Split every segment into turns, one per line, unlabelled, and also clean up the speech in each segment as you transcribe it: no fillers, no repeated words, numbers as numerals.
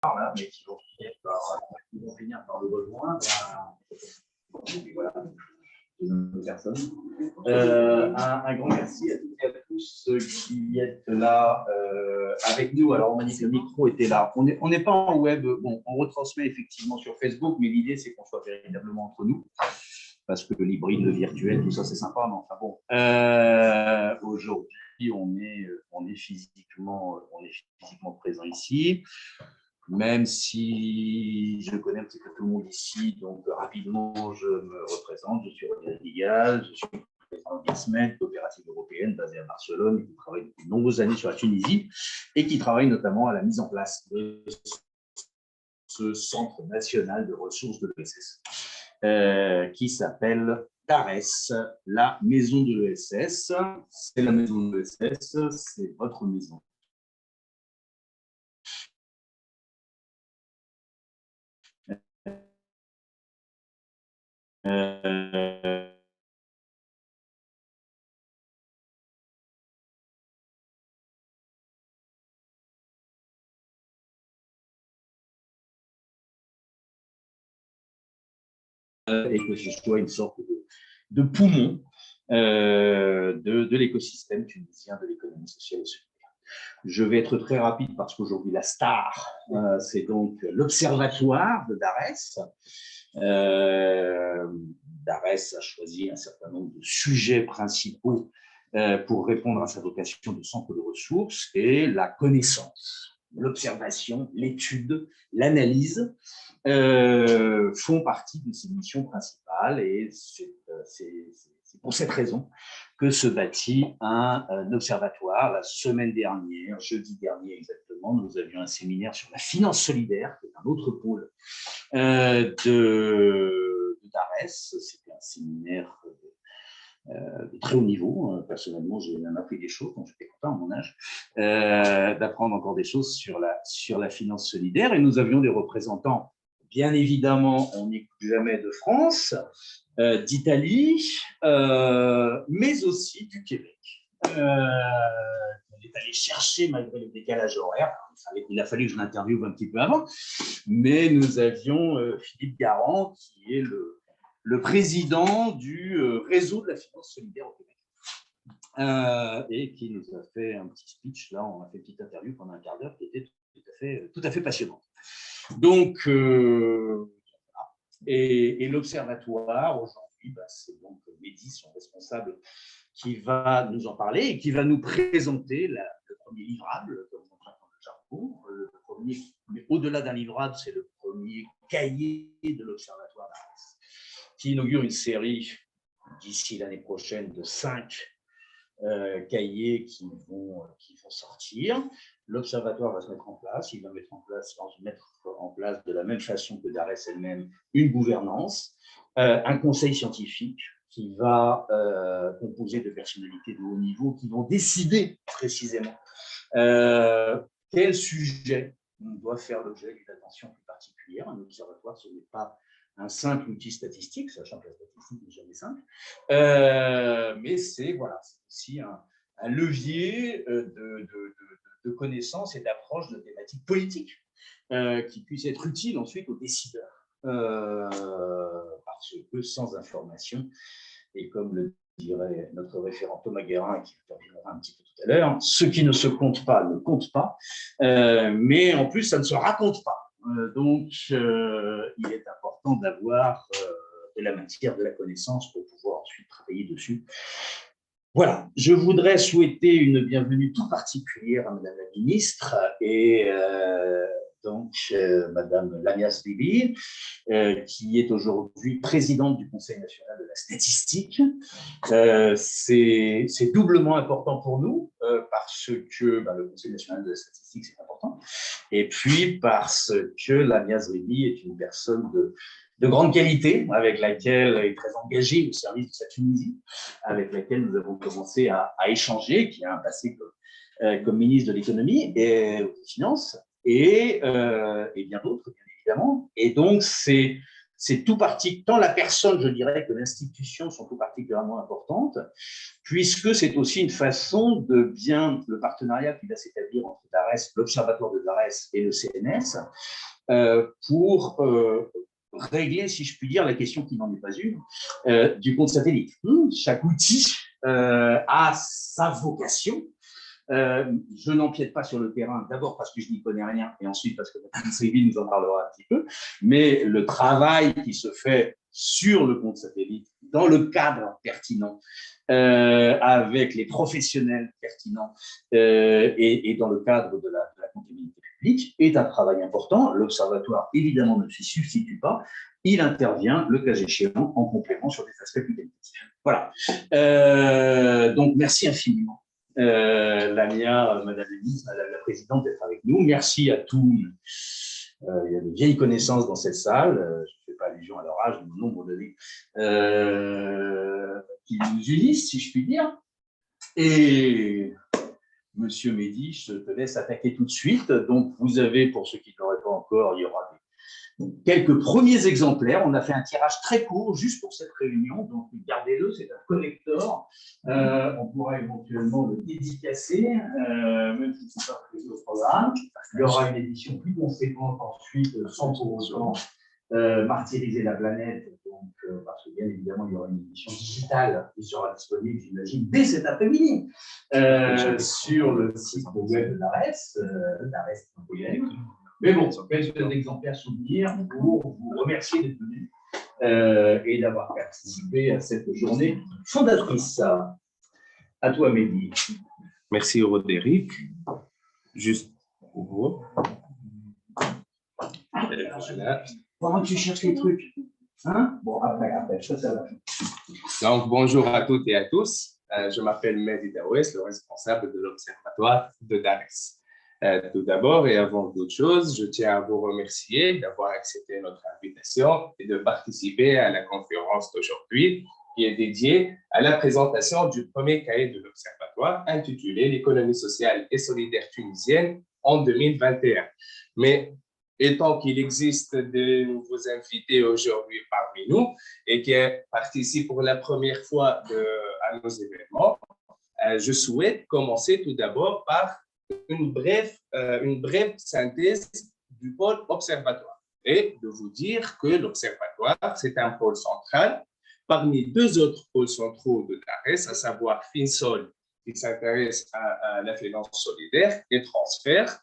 là, mais qui vont finir par le rejoindre. Voilà. Un grand merci à toutes et à tous qui êtes là avec nous. Alors, on m'a dit que le micro était là. On n'est pas en web. Bon, on retransmet effectivement sur Facebook, mais l'idée, c'est qu'on soit véritablement entre nous. Parce que l'hybride, le virtuel, tout ça, c'est sympa. Mais enfin bon, aujourd'hui, on est physiquement présent ici. Même si je connais un petit peu tout le monde ici, donc rapidement, je me représente. Je suis Roderick Diaz, je suis président d'ISMED, coopérative européenne basée à Barcelone, qui travaille depuis de nombreuses années sur la Tunisie et qui travaille notamment à la mise en place de ce centre national de ressources de l'ESS, qui s'appelle DARES, la maison de l'ESS. C'est la maison de l'ESS, c'est votre maison. Et que ce soit une sorte de poumon de l'écosystème tunisien de l'économie sociale et solidaire. Je vais être très rapide parce qu'aujourd'hui, la star, c'est donc l'Observatoire de DARES. DARES a choisi un certain nombre de sujets principaux pour répondre à sa vocation de centre de ressources et la connaissance, l'observation, l'étude, l'analyse font partie de ses missions principales et c'est pour cette raison que se bâtit un observatoire. La semaine dernière, jeudi dernier exactement, nous avions un séminaire sur la finance solidaire, qui est un autre pôle de DARES. C'était un séminaire de très haut niveau. Personnellement, j'ai même appris des choses, donc j'étais content à mon âge, d'apprendre encore des choses sur la finance solidaire. Et nous avions des représentants, bien évidemment, on n'écoute jamais de France, d'Italie, mais aussi du Québec. On est allé chercher malgré le décalage horaire. Il a fallu que je l'interviewe un petit peu avant, mais nous avions Philippe Garand, qui est le président du réseau de la finance solidaire au Québec, et qui nous a fait un petit speech. Là, on a fait une petite interview pendant un quart d'heure qui était tout à fait passionnante. Donc, et l'observatoire, aujourd'hui, c'est donc Mehdi, son responsable, qui va nous en parler et qui va nous présenter le premier livrable, comme on dit dans le jargon. Le premier, mais au-delà d'un livrable, c'est le premier cahier de l'observatoire d'Arès, qui inaugure une série d'ici l'année prochaine de 5 cahiers qui vont sortir. L'observatoire va se mettre en place. Il va mettre en place de la même façon que DARES elle-même une gouvernance, un conseil scientifique qui va composer de personnalités de haut niveau qui vont décider précisément quel sujet doit faire l'objet d'une attention plus particulière. Un observatoire, ce n'est pas un simple outil statistique, sachant que la statistique n'est jamais simple, mais c'est aussi un levier de connaissances et d'approche de thématiques politiques qui puissent être utiles ensuite aux décideurs, parce que sans information, et comme le dirait notre référent Thomas Guérin, qui interviendra un petit peu tout à l'heure, ce qui ne se compte pas ne compte pas, mais en plus, ça ne se raconte pas. Donc, il est important d'avoir de la matière, de la connaissance pour pouvoir ensuite travailler dessus. Voilà, je voudrais souhaiter une bienvenue toute particulière à Madame la Ministre et donc Madame Lamia Sbibi, qui est aujourd'hui présidente du Conseil national de la statistique. C'est doublement important pour nous parce que le Conseil national de la statistique, c'est important, et puis parce que Lamia Sbibi est une personne de grande qualité, avec laquelle elle est très engagée au service de sa Tunisie, avec laquelle nous avons commencé à échanger, qui a un passé comme ministre de l'économie et des finances, et bien d'autres, bien évidemment. Et donc, c'est c'est tout parti, tant la personne, je dirais, que l'institution sont tout particulièrement importantes, puisque c'est aussi une façon de bien, le partenariat qui va s'établir entre DARES, l'Observatoire de DARES et le CNS, pour régler, si je puis dire, la question qui n'en est pas une, du compte satellite. Chaque outil a sa vocation. Je n'empiète pas sur le terrain, d'abord parce que je n'y connais rien, et ensuite parce que Mme Sylvie nous en parlera un petit peu, mais le travail qui se fait sur le compte satellite, dans le cadre pertinent, avec les professionnels pertinents, et dans le cadre de la comptabilité publique, est un travail important. L'Observatoire, évidemment, ne s'y substitue pas. Il intervient, le cas échéant, en complément sur des aspects plus techniques. Voilà. Donc, merci infiniment. Lamia, Madame la ministre, Madame la Présidente, d'être avec nous. Merci à tous. Il y a de vieilles connaissances dans cette salle. Je ne fais pas allusion à leur âge, au nombre d'années qui nous unissent, si je puis dire. Et Monsieur Mehdi, je te laisse attaquer tout de suite. Donc, vous avez, pour ceux qui ne l'auraient pas encore, il y aura quelques premiers exemplaires. On a fait un tirage très court juste pour cette réunion, donc gardez-le, c'est un collector. On pourra éventuellement le dédicacer, même si ce n'est pas prévu au programme. Il y aura une édition plus conséquente ensuite, sans pour autant martyriser la planète, donc, parce que bien évidemment, il y aura une édition digitale qui sera disponible, j'imagine, dès cet après-midi, sur le site web de l'ARES, l'ARES.org. Mais bon, quelques exemplaires souvenirs pour vous remercier d'être venus et d'avoir participé à cette journée fondatrice. À toi, Mehdi.
Merci, Roderick. Juste pour vous.
Pendant que tu cherches les trucs. Hein? Bon, après, ça va.
Donc, bonjour à toutes et à tous. Je m'appelle Mehdi Daouès, le responsable de l'Observatoire de DARES. Tout d'abord et avant toute chose, je tiens à vous remercier d'avoir accepté notre invitation et de participer à la conférence d'aujourd'hui qui est dédiée à la présentation du premier cahier de l'Observatoire intitulé « L'économie sociale et solidaire tunisienne en 2021 ». Mais étant qu'il existe de nouveaux invités aujourd'hui parmi nous et qui participent pour la première fois à nos événements, je souhaite commencer tout d'abord par une brève synthèse du pôle observatoire et de vous dire que l'observatoire, c'est un pôle central parmi deux autres pôles centraux de DARES, à savoir FinSol, qui s'intéresse à la finance solidaire et transfert.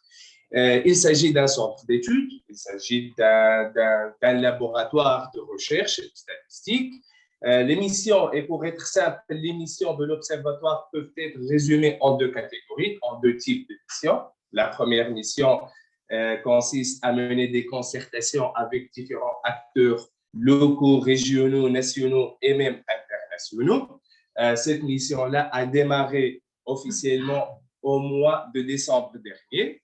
Il s'agit d'un centre d'études, il s'agit d'un laboratoire de recherche et de statistique. Les missions, et pour être simple, les missions de l'Observatoire peuvent être résumées en deux catégories, en deux types de missions. La première mission consiste à mener des concertations avec différents acteurs locaux, régionaux, nationaux et même internationaux. Cette mission-là a démarré officiellement au mois de décembre dernier,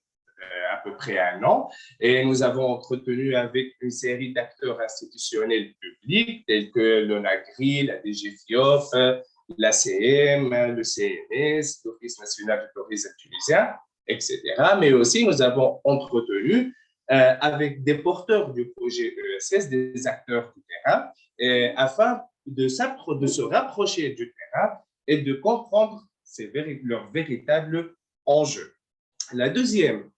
à peu près un an, et nous avons entretenu avec une série d'acteurs institutionnels publics tels que l'ONAGRI, la DGFIOF, l'ACM, le CNS, l'Office national du tourisme tunisien, etc. Mais aussi, nous avons entretenu avec des porteurs du projet ESS, des acteurs du terrain, afin de se rapprocher du terrain et de comprendre leurs véritables enjeux. La deuxième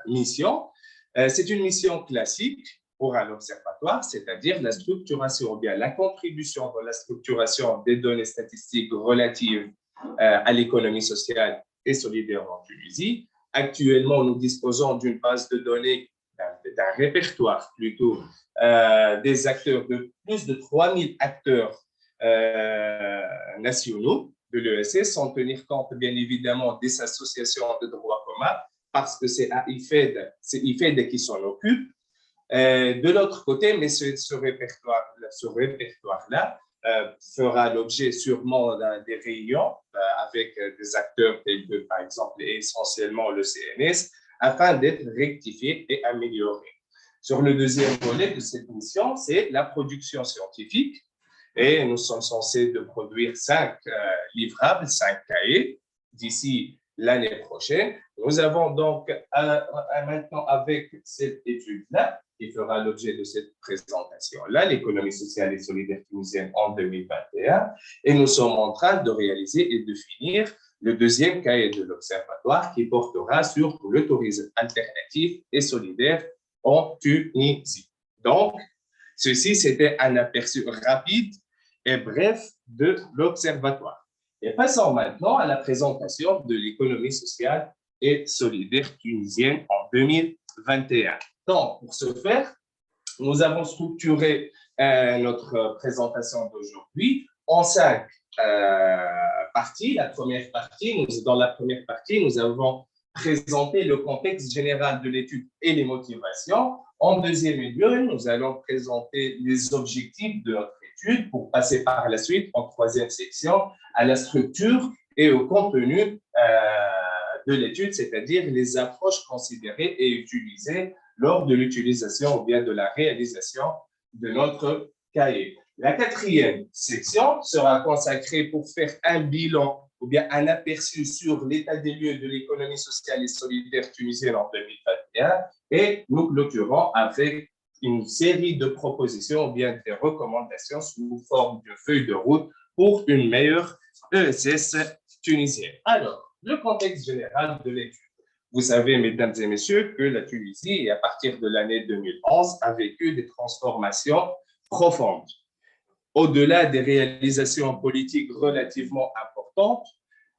mission, c'est une mission classique pour un observatoire, c'est-à-dire la structuration ou bien la contribution dans la structuration des données statistiques relatives à l'économie sociale et solidaire en Tunisie. Actuellement, nous disposons d'une base de données, d'un répertoire plutôt, des acteurs, de plus de 3000 acteurs nationaux de l'ESS, sans tenir compte bien évidemment des associations de droit commun, parce que c'est à IFED qui s'en occupe. De l'autre côté, mais ce répertoire-là fera l'objet sûrement des réunions avec des acteurs tels que, par exemple, essentiellement le CNS, afin d'être rectifié et amélioré. Sur le deuxième volet de cette mission, c'est la production scientifique. Et nous sommes censés de produire 5 livrables, 5 cahiers d'ici l'année prochaine. Nous avons donc maintenant, avec cette étude-là, qui fera l'objet de cette présentation-là, l'économie sociale et solidaire tunisienne en 2021. Et nous sommes en train de réaliser et de finir le deuxième cahier de l'Observatoire qui portera sur le tourisme alternatif et solidaire en Tunisie. Donc, ceci, c'était un aperçu rapide et bref de l'Observatoire. Et passons maintenant à la présentation de l'économie sociale et solidaire tunisienne en 2021. Donc, pour ce faire, nous avons structuré notre présentation d'aujourd'hui en 5 parties. Dans la première partie, nous avons présenté le contexte général de l'étude et les motivations. En deuxième lieu, nous allons présenter les objectifs de notre étude pour passer par la suite, en troisième section, à la structure et au contenu de l'étude, c'est-à-dire les approches considérées et utilisées lors de l'utilisation ou bien de la réalisation de notre cahier. La quatrième section sera consacrée pour faire un bilan ou bien un aperçu sur l'état des lieux de l'économie sociale et solidaire tunisienne en 2021 et nous clôturons avec une série de propositions ou bien des recommandations sous forme de feuille de route pour une meilleure ESS tunisienne. Alors, le contexte général de l'étude. Vous savez, mesdames et messieurs, que la Tunisie, à partir de l'année 2011, a vécu des transformations profondes. Au-delà des réalisations politiques relativement importantes,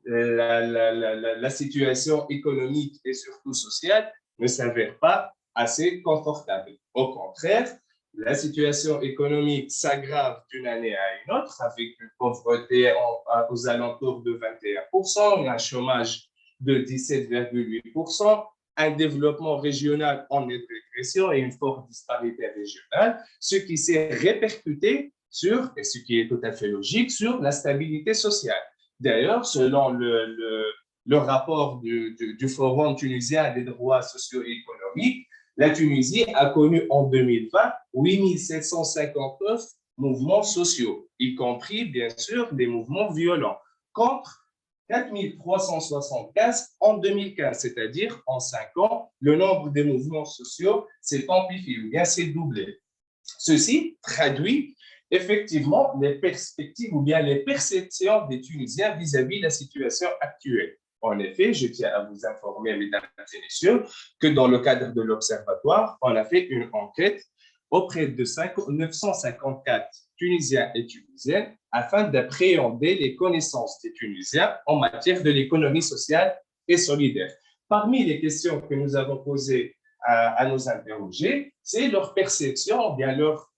la situation économique et surtout sociale ne s'avère pas assez confortable. Au contraire, la situation économique s'aggrave d'une année à une autre avec une pauvreté aux alentours de 21%, un chômage de 17,8%, un développement régional en nette régression et une forte disparité régionale, ce qui s'est répercuté sur, et ce qui est tout à fait logique, sur la stabilité sociale. D'ailleurs, selon le rapport du Forum tunisien des droits socio-économiques, la Tunisie a connu en 2020 8 759 mouvements sociaux, y compris, bien sûr, des mouvements violents, contre 4 375 en 2015, c'est-à-dire en 5 ans, le nombre des mouvements sociaux s'est amplifié, ou bien s'est doublé. Ceci traduit effectivement les perspectives ou bien les perceptions des Tunisiens vis-à-vis de la situation actuelle. En effet, je tiens à vous informer, mesdames et messieurs, que dans le cadre de l'Observatoire, on a fait une enquête auprès de 954 Tunisiens et Tunisiennes afin d'appréhender les connaissances des Tunisiens en matière de l'économie sociale et solidaire. Parmi les questions que nous avons posées à nous interroger, c'est leur perception, bien leur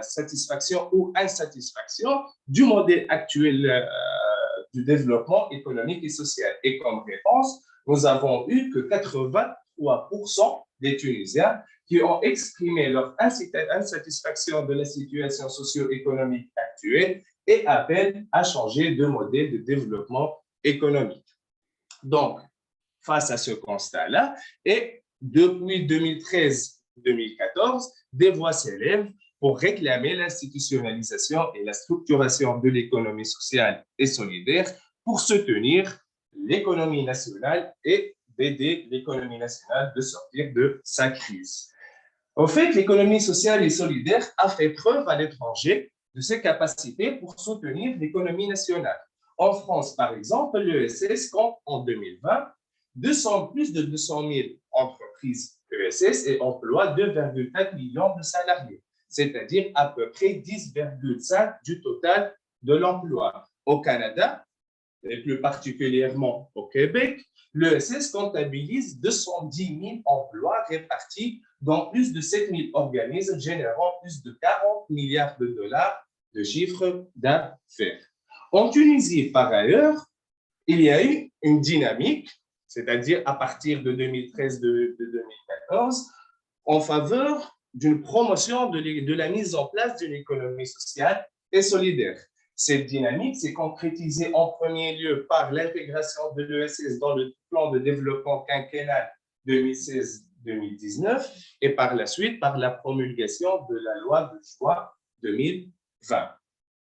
satisfaction ou insatisfaction du modèle actuel du développement économique et social. Et comme réponse, nous avons eu que 83% des Tunisiens qui ont exprimé leur insatisfaction de la situation socio-économique actuelle et appellent à changer de modèle de développement économique. Donc, face à ce constat-là, et depuis 2013-2014, des voix s'élèvent pour réclamer l'institutionnalisation et la structuration de l'économie sociale et solidaire pour soutenir l'économie nationale et d'aider l'économie nationale de sortir de sa crise. En fait, l'économie sociale et solidaire a fait preuve à l'étranger de ses capacités pour soutenir l'économie nationale. En France, par exemple, l'ESS compte en 2020 plus de 200 000 entreprises ESS et emploie 2,4 millions de salariés, c'est-à-dire à peu près 10,5% du total de l'emploi. Au Canada, et plus particulièrement au Québec, l'ESS comptabilise 210 000 emplois répartis dans plus de 7 000 organismes, générant plus de 40 milliards de dollars de chiffre d'affaires. En Tunisie, par ailleurs, il y a eu une dynamique, c'est-à-dire à partir de 2013-2014, en faveur d'une promotion de la mise en place d'une économie sociale et solidaire. Cette dynamique s'est concrétisée en premier lieu par l'intégration de l'ESS dans le plan de développement quinquennal 2016-2019 et par la suite par la promulgation de la loi de juin 2020.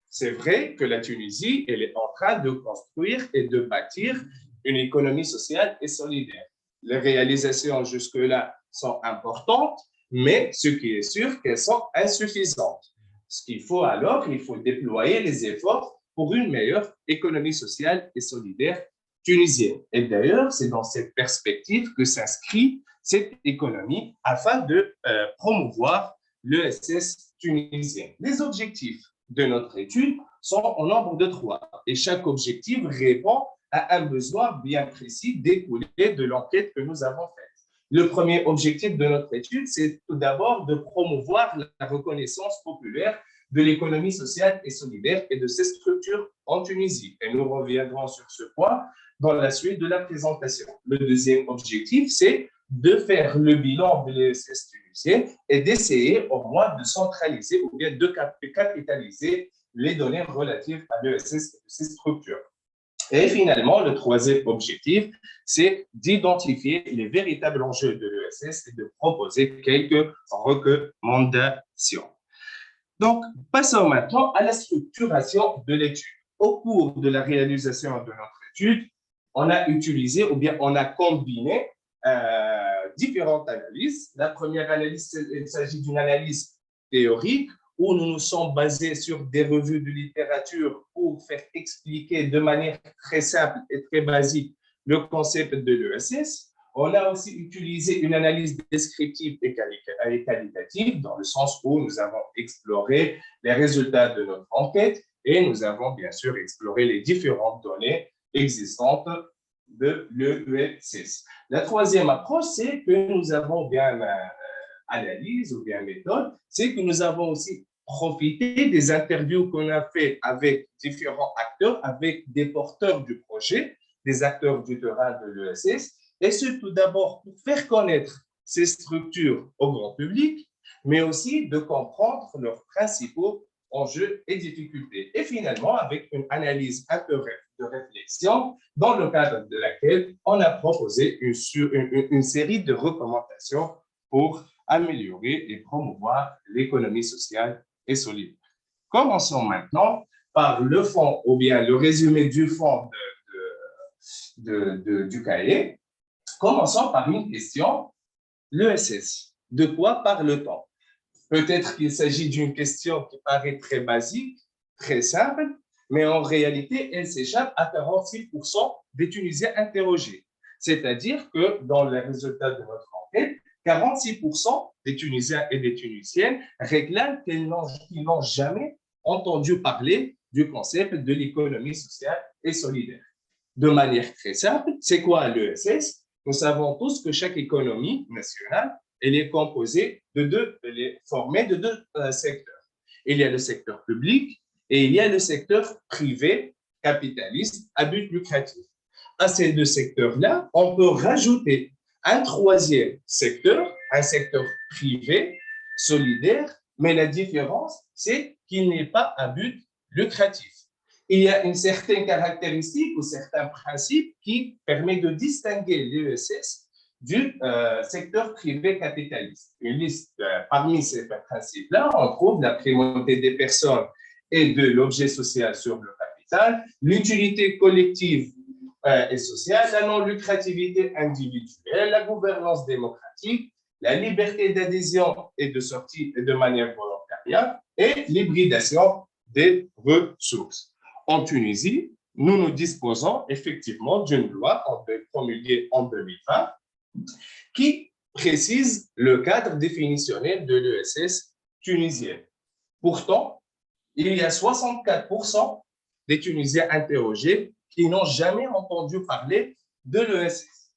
C'est vrai que la Tunisie, elle est en train de construire et de bâtir une économie sociale et solidaire. Les réalisations jusque-là sont importantes, mais ce qui est sûr qu'elles sont insuffisantes. Ce qu'il faut alors, il faut déployer les efforts pour une meilleure économie sociale et solidaire tunisienne. Et d'ailleurs, c'est dans cette perspective que s'inscrit cette économie afin de promouvoir l'ESS tunisien. Les objectifs de notre étude sont au nombre de 3 et chaque objectif répond à un besoin bien précis découlé de l'enquête que nous avons faite. Le premier objectif de notre étude, c'est tout d'abord de promouvoir la reconnaissance populaire de l'économie sociale et solidaire et de ses structures en Tunisie. Et nous reviendrons sur ce point dans la suite de la présentation. Le deuxième objectif, c'est de faire le bilan de l'ESS tunisien et d'essayer au moins de centraliser ou bien de capitaliser les données relatives à l'ESS et de ses structures. Et finalement, le troisième objectif, c'est d'identifier les véritables enjeux de l'ESS et de proposer quelques recommandations. Donc, passons maintenant à la structuration de l'étude. Au cours de la réalisation de notre étude, on a utilisé ou bien on a combiné différentes analyses. La première analyse, il s'agit d'une analyse théorique où nous nous sommes basés sur des revues de littérature pour faire expliquer de manière très simple et très basique le concept de l'ESS. On a aussi utilisé une analyse descriptive et qualitative dans le sens où nous avons exploré les résultats de notre enquête et nous avons bien sûr exploré les différentes données existantes de l'ESS. La troisième approche, c'est que nous avons bien analyse ou bien méthode, c'est que nous avons aussi profité des interviews qu'on a fait avec différents acteurs, avec des porteurs du projet, des acteurs du terrain de l'ESS, et ce tout d'abord pour faire connaître ces structures au grand public, mais aussi de comprendre leurs principaux enjeux et difficultés. Et finalement, avec une analyse un peu de réflexion, dans le cadre de laquelle on a proposé une série de recommandations pour améliorer et promouvoir l'économie sociale et solidaire. Commençons maintenant par le fond ou bien le résumé du fond du cahier. Commençons par une question. L'ESS, de quoi parle-t-on? Peut-être qu'il s'agit d'une question qui paraît très basique, très simple, mais en réalité, elle s'échappe à 46% des Tunisiens interrogés. C'est-à-dire que dans les résultats de notre enquête, 46% des Tunisiens et des Tunisiennes réclament qu'ils n'ont jamais entendu parler du concept de l'économie sociale et solidaire. De manière très simple, c'est quoi l'ESS? Nous savons tous que chaque économie nationale, elle est composée elle est formée de deux secteurs. Il y a le secteur public et il y a le secteur privé capitaliste à but lucratif. À ces deux secteurs-là, on peut rajouter un troisième secteur, un secteur privé, solidaire, mais la différence, c'est qu'il n'est pas à but lucratif. Il y a une certaine caractéristique ou certains principes qui permettent de distinguer l'ESS du secteur privé capitaliste. Une liste, parmi ces principes-là, on trouve la primauté des personnes et de l'objet social sur le capital, l'utilité collective et sociale, la non-lucrativité individuelle, la gouvernance démocratique, la liberté d'adhésion et de sortie de manière volontariat et l'hybridation des ressources. En Tunisie, nous disposons effectivement d'une loi promulguée en 2020 qui précise le cadre définitionnel de l'ESS tunisienne. Pourtant, il y a 64% des Tunisiens interrogés qui n'ont jamais entendu parler de l'ESS.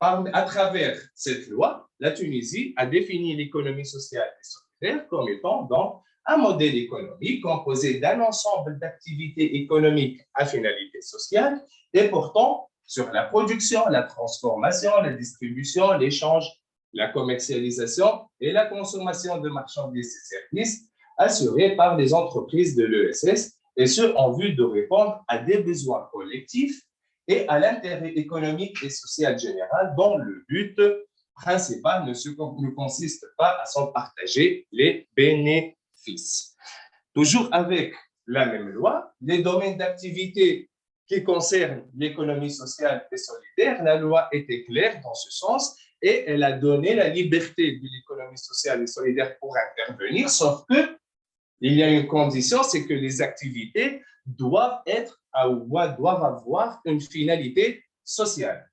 À travers cette loi, la Tunisie a défini l'économie sociale et solidaire comme étant donc un modèle économique composé d'un ensemble d'activités économiques à finalité sociale et portant sur la production, la transformation, la distribution, l'échange, la commercialisation et la consommation de marchandises et services assurés par les entreprises de l'ESS, et ce en vue de répondre à des besoins collectifs et à l'intérêt économique et social général dont le but principal ne consiste pas à s'en partager les bénéfices. Toujours avec la même loi, les domaines d'activité qui concernent l'économie sociale et solidaire, la loi était claire dans ce sens et elle a donné la liberté de l'économie sociale et solidaire pour intervenir, sauf que il y a une condition, c'est que les activités doivent avoir une finalité sociale.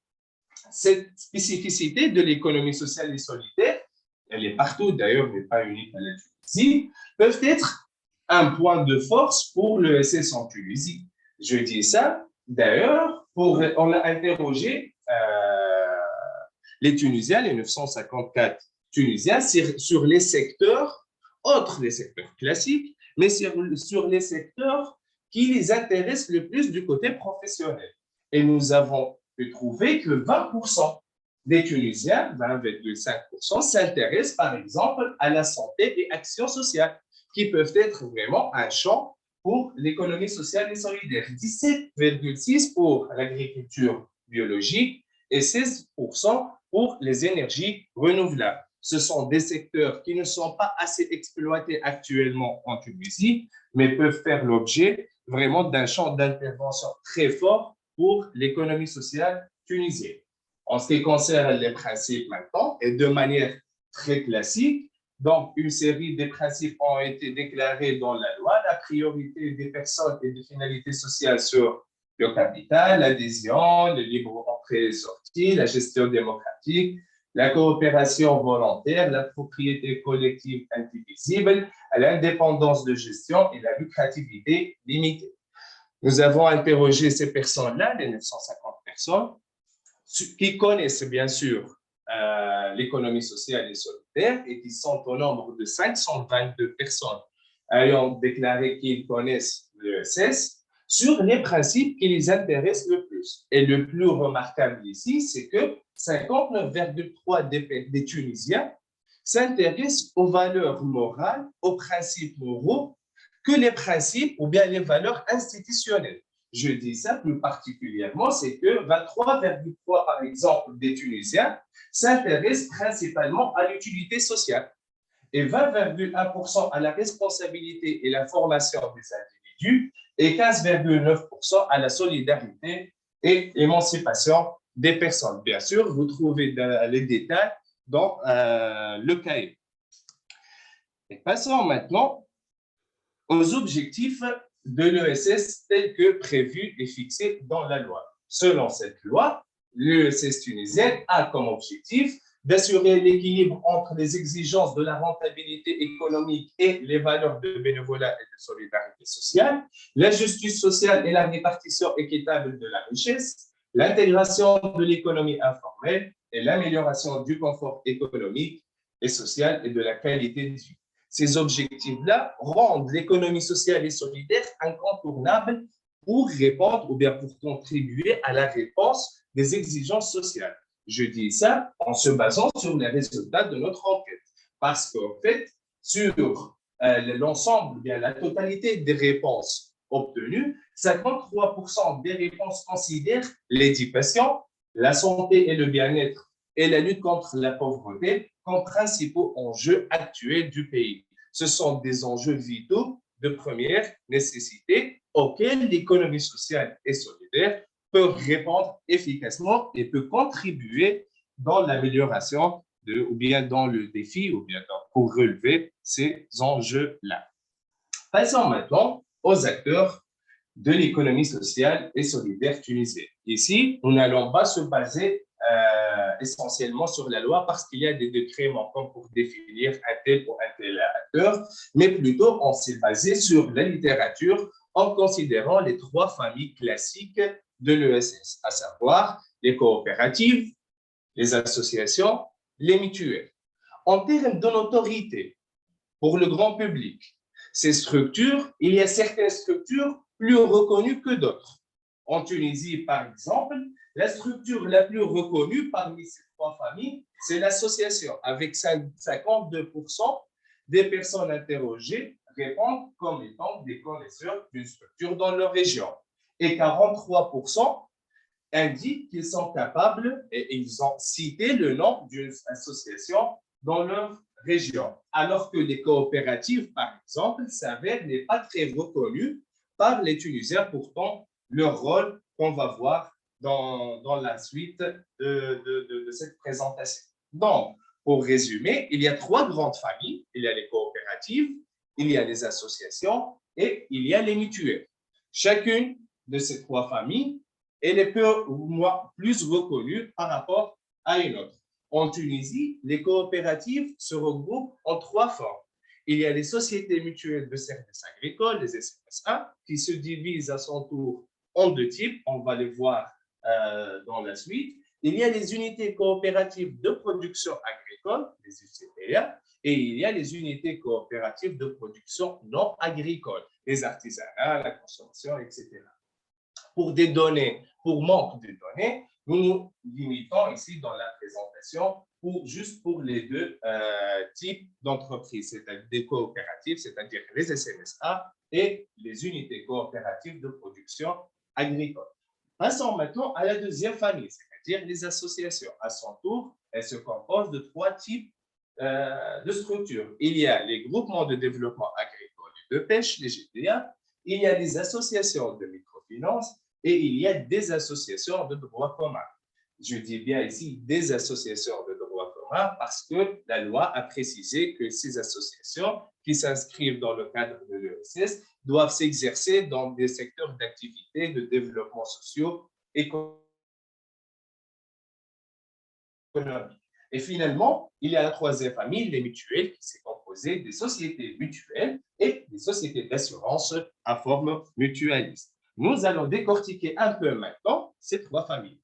Cette spécificité de l'économie sociale et solidaire, elle est partout d'ailleurs, mais pas unique à la Tunisie, peuvent être un point de force pour l'ESS en Tunisie. Je dis ça, d'ailleurs, on a interrogé les Tunisiens, les 954 Tunisiens, sur les secteurs, autres des secteurs classiques, mais sur les secteurs qui les intéressent le plus du côté professionnel. Et nous avons pu trouver que 20% des Tunisiens, 20,5%, s'intéressent par exemple à la santé et actions sociales, qui peuvent être vraiment un champ pour l'économie sociale et solidaire. 17,6% pour l'agriculture biologique et 16% pour les énergies renouvelables. Ce sont des secteurs qui ne sont pas assez exploités actuellement en Tunisie, mais peuvent faire l'objet vraiment d'un champ d'intervention très fort pour l'économie sociale tunisienne. En ce qui concerne les principes maintenant, et de manière très classique, donc une série de principes ont été déclarés dans la loi, la priorité des personnes et des finalités sociales sur le capital, l'adhésion, le libre entrée et sortie, la gestion démocratique, la coopération volontaire, la propriété collective indivisible, l'indépendance de gestion et la lucrativité limitée. Nous avons interrogé ces personnes-là, les 950 personnes, qui connaissent bien sûr l'économie sociale et solidaire et qui sont au nombre de 522 personnes ayant déclaré qu'ils connaissent l'ESS sur les principes qui les intéressent le plus. Et le plus remarquable ici, c'est que 59,3% des Tunisiens s'intéressent aux valeurs morales, aux principes moraux, que les principes ou bien les valeurs institutionnelles. Je dis ça plus particulièrement, c'est que 23,3% par exemple des Tunisiens s'intéressent principalement à l'utilité sociale et 20,1% à la responsabilité et la formation des individus et 15,9% à la solidarité et l'émancipation des personnes. Bien sûr, vous trouvez les détails dans le cahier. Et passons maintenant aux objectifs de l'ESS tels que prévus et fixés dans la loi. Selon cette loi, l'ESS tunisienne a comme objectif d'assurer l'équilibre entre les exigences de la rentabilité économique et les valeurs de bénévolat et de solidarité sociale, la justice sociale et la répartition équitable de la richesse, l'intégration de l'économie informelle et l'amélioration du confort économique et social et de la qualité de vie. Ces objectifs-là rendent l'économie sociale et solidaire incontournable pour répondre ou bien pour contribuer à la réponse des exigences sociales. Je dis ça en se basant sur les résultats de notre enquête. Parce qu'en fait, sur l'ensemble, bien la totalité des réponses obtenues, 53% des réponses considèrent l'éducation, la santé et le bien-être et la lutte contre la pauvreté comme principaux enjeux actuels du pays. Ce sont des enjeux vitaux de première nécessité auxquels l'économie sociale et solidaire peut répondre efficacement et peut contribuer dans l'amélioration ou bien dans le défi ou bien pour relever ces enjeux-là. Passons maintenant aux acteurs de l'économie sociale et solidaire tunisienne. Ici, nous n'allons pas se baser essentiellement sur la loi parce qu'il y a des décrets manquants pour définir un tel ou un tel acteur, mais plutôt on s'est basé sur la littérature en considérant les trois familles classiques de l'ESS, à savoir les coopératives, les associations, les mutuelles. En termes de notoriété pour le grand public, ces structures, il y a certaines structures plus reconnues que d'autres. En Tunisie, par exemple, la structure la plus reconnue parmi ces trois familles, c'est l'association, avec 52% des personnes interrogées répondent comme étant des connaisseurs d'une structure dans leur région. Et 43% indiquent qu'ils sont capables, et ils ont cité le nom d'une association dans leur région. Alors que les coopératives, par exemple, s'avèrent n'est pas très reconnu par les Tunisiens, pourtant leur rôle qu'on va voir dans la suite de cette présentation. Donc, pour résumer, il y a trois grandes familles. Il y a les coopératives, il y a les associations et il y a les mutuelles. Chacune de ces trois familles, elle est peu ou moins plus reconnue par rapport à une autre. En Tunisie, les coopératives se regroupent en trois formes. Il y a les sociétés mutuelles de services agricoles, les SMSA, qui se divisent à son tour en deux types. On va les voir dans la suite. Il y a les unités coopératives de production agricole, les UCPA, et il y a les unités coopératives de production non agricole, les artisanats, la consommation, etc. Pour des données, pour manque de données, nous nous limitons ici dans la présentation juste pour les deux types d'entreprises, c'est-à-dire des coopératives, c'est-à-dire les SMSA et les unités coopératives de production agricole. Passons maintenant à la deuxième famille, c'est-à-dire les associations. À son tour, elles se composent de trois types de structures. Il y a les groupements de développement agricole et de pêche, les GDA, il y a les associations de microfinance et il y a des associations de droit commun. Je dis bien ici des associations de droit commun parce que la loi a précisé que ces associations qui s'inscrivent dans le cadre de l'ESS doivent s'exercer dans des secteurs d'activité de développement social et économique. Et finalement, il y a la troisième famille, les mutuelles, qui s'est composée des sociétés mutuelles et des sociétés d'assurance à forme mutualiste. Nous allons décortiquer un peu maintenant ces trois familles.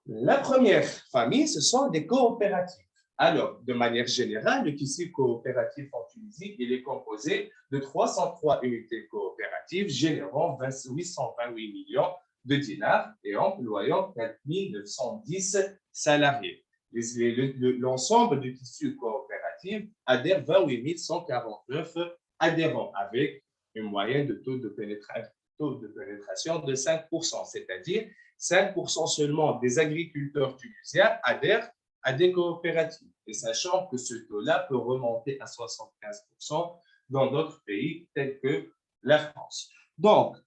La première famille, ce sont des coopératives. Alors, de manière générale, le tissu coopératif en Tunisie, il est composé de 303 unités coopératives générant 828 millions de dinars et employant 4 910 salariés. L'ensemble du tissu coopératif adhère 28 149 adhérents avec une moyenne de taux de pénétration de 5%, c'est-à-dire 5% seulement des agriculteurs tunisiens adhèrent à des coopératives. Et sachant que ce taux-là peut remonter à 75% dans d'autres pays tels que la France. Donc,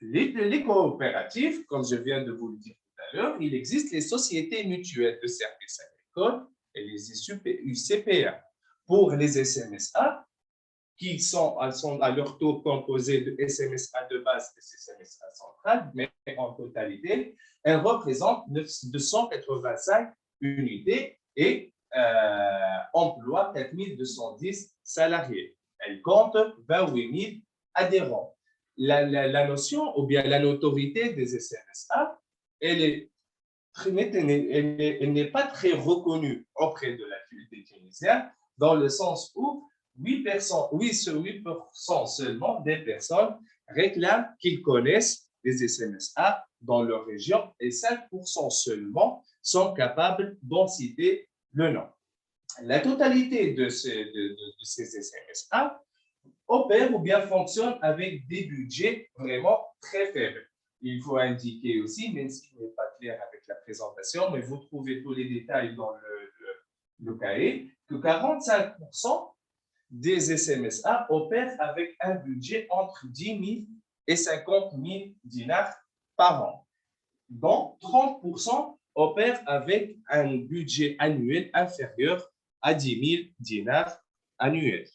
les coopératives, comme je viens de vous le dire tout à l'heure, il existe les sociétés mutuelles de services agricoles et les UCPA. Pour les SMSA, qui sont à leur tour composés de SMSA de base et SMSA centrale, mais en totalité, elles représentent 285 unités et emploient 4 210 salariés. Elles comptent 28 000 adhérents. La notion ou bien la notoriété des SMSA, elle n'est pas très reconnue auprès de la communauté tunisienne, dans le sens où 8% seulement des personnes réclament qu'ils connaissent les SMSA dans leur région et 5% seulement sont capables d'en citer le nom. La totalité de ces SMSA opèrent ou bien fonctionnent avec des budgets vraiment très faibles. Il faut indiquer aussi, même si ce n'est pas clair avec la présentation, mais vous trouvez tous les détails dans le cahier, que 45% des SMSA opèrent avec un budget entre 10 000 et 50 000 dinars par an. Donc, 30% opèrent avec un budget annuel inférieur à 10 000 dinars annuels.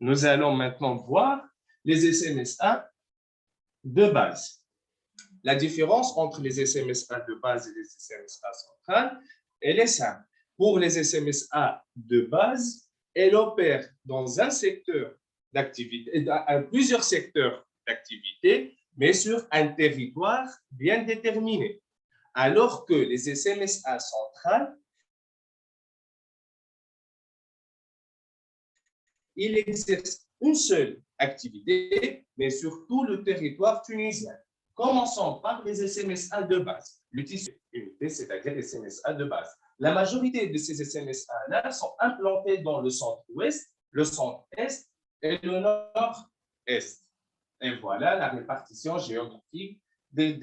Nous allons maintenant voir les SMSA de base. La différence entre les SMSA de base et les SMSA centrales, elle est simple. Pour les SMSA de base, elle opère dans un secteur d'activité, plusieurs secteurs d'activité, mais sur un territoire bien déterminé. Alors que les SMSA centrales, ils exercent une seule activité, mais sur tout le territoire tunisien. Commençons par les SMSA de base. Le tissu unité, c'est-à-dire les SMSA de base. La majorité de ces SMSA-là sont implantés dans le centre-ouest, le centre-est et le nord-est. Et voilà la répartition géographique des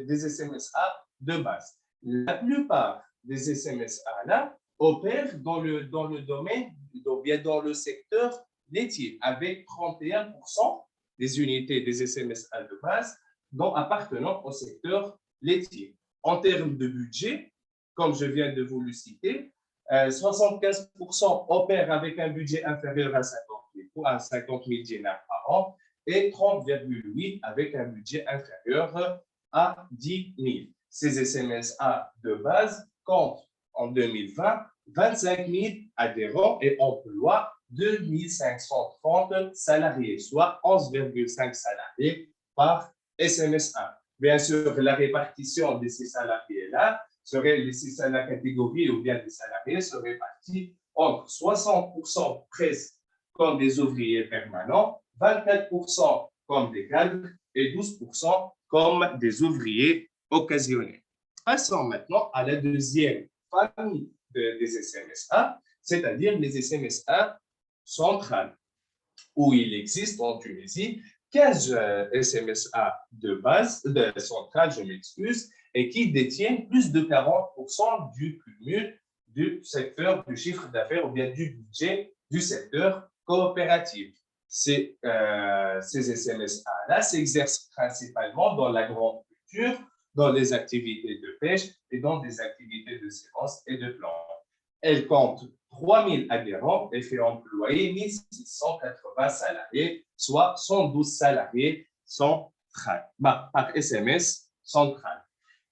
SMSA de base. La plupart des SMSA-là opèrent dans le domaine, bien dans le secteur laitier, avec 31% des unités des SMSA de base dont appartenant au secteur laitier. En termes de budget, comme je viens de vous le citer, 75% opèrent avec un budget inférieur à 50 000 dinars par an et 30,8% avec un budget inférieur à 10 000. Ces SMSA de base comptent en 2020 25 000 adhérents et emploient 2 530 salariés, soit 11,5 salariés par SMSA. Bien sûr, la répartition de ces salariés-là la catégorie ou bien des salariés se répartit entre 60% presque comme des ouvriers permanents, 24% comme des cadres et 12% comme des ouvriers occasionnels. Passons maintenant à la deuxième famille des SMSA, c'est-à-dire les SMSA centrales, où il existe en Tunisie 15 SMSA de base, centrales, je m'excuse, et qui détiennent plus de 40% du cumul du secteur du chiffre d'affaires ou bien du budget du secteur coopératif. Ces SMSA-là s'exercent principalement dans l'agriculture, dans les activités de pêche et dans des activités de semences et de plantes. Elle compte 3 000 adhérents et fait employer 1 680 salariés, soit 112 salariés par SMS central.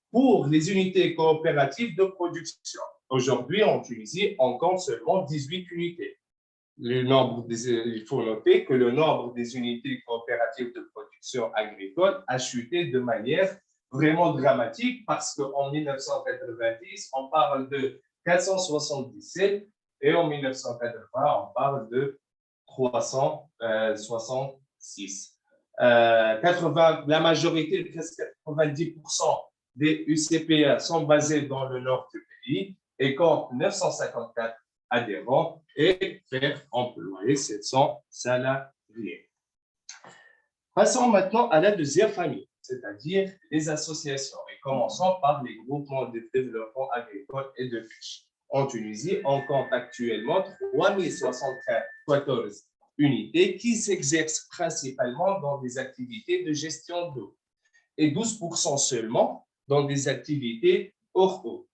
Pour les unités coopératives de production, aujourd'hui en Tunisie, on compte seulement 18 unités. Il faut noter que le nombre des unités coopératives de production agricole a chuté de manière vraiment dramatique parce qu'en 1990, on parle de 477 et en 1980, on parle de 366. La majorité, presque 90% des UCPA sont basés dans le nord du pays et comptent 954 adhérents et faire employer 700 salariés. Passons maintenant à la deuxième famille, c'est-à-dire les associations. Et commençons par les groupements de développement agricole et de pêche. En Tunisie, on compte actuellement 3074 unités qui s'exercent principalement dans des activités de gestion d'eau et 12% seulement dans des activités hors eau.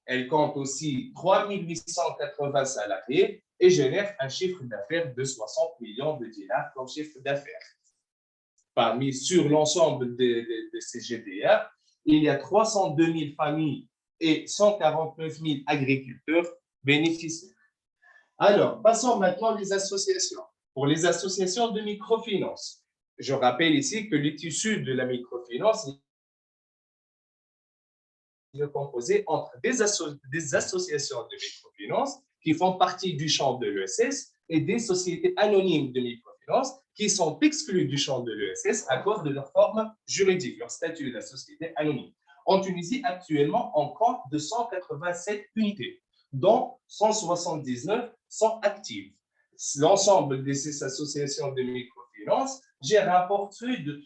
Elle compte aussi 3 880 salariés et génère un chiffre d'affaires de 60 millions de dinars comme chiffre d'affaires. Sur l'ensemble de ces GDA, il y a 302 000 familles et 149 000 agriculteurs bénéficiaires. Alors, passons maintenant aux associations. Pour les associations de microfinance, je rappelle ici que le tissu de la microfinance est composé entre des associations de microfinance qui font partie du champ de l'ESS et des sociétés anonymes de microfinance qui sont exclues du champ de l'ESS à cause de leur forme juridique, leur statut de société anonyme. En Tunisie, actuellement, on compte 287 unités, dont 179 sont actives. L'ensemble de ces associations de microfinance gèrent un portefeuille de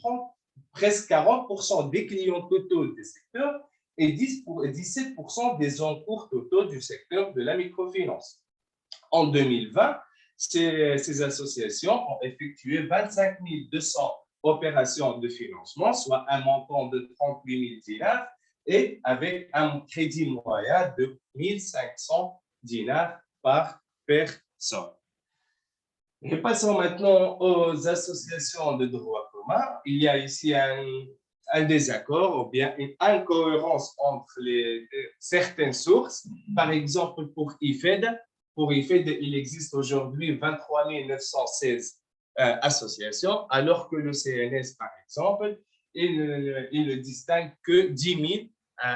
presque 40% des clients totaux des secteurs et 17% des encours totaux du secteur de la microfinance. En 2020, ces associations ont effectué 25 200 opérations de financement, soit un montant de 38 000 dinars, et avec un crédit moyen de 1 500 dinars par personne. Et passons maintenant aux associations de droit commun. Il y a ici un désaccord ou bien une incohérence entre certaines sources. Par exemple, pour IFED, il existe aujourd'hui 23 916 associations, alors que le CNS, par exemple, il ne distingue que 10 000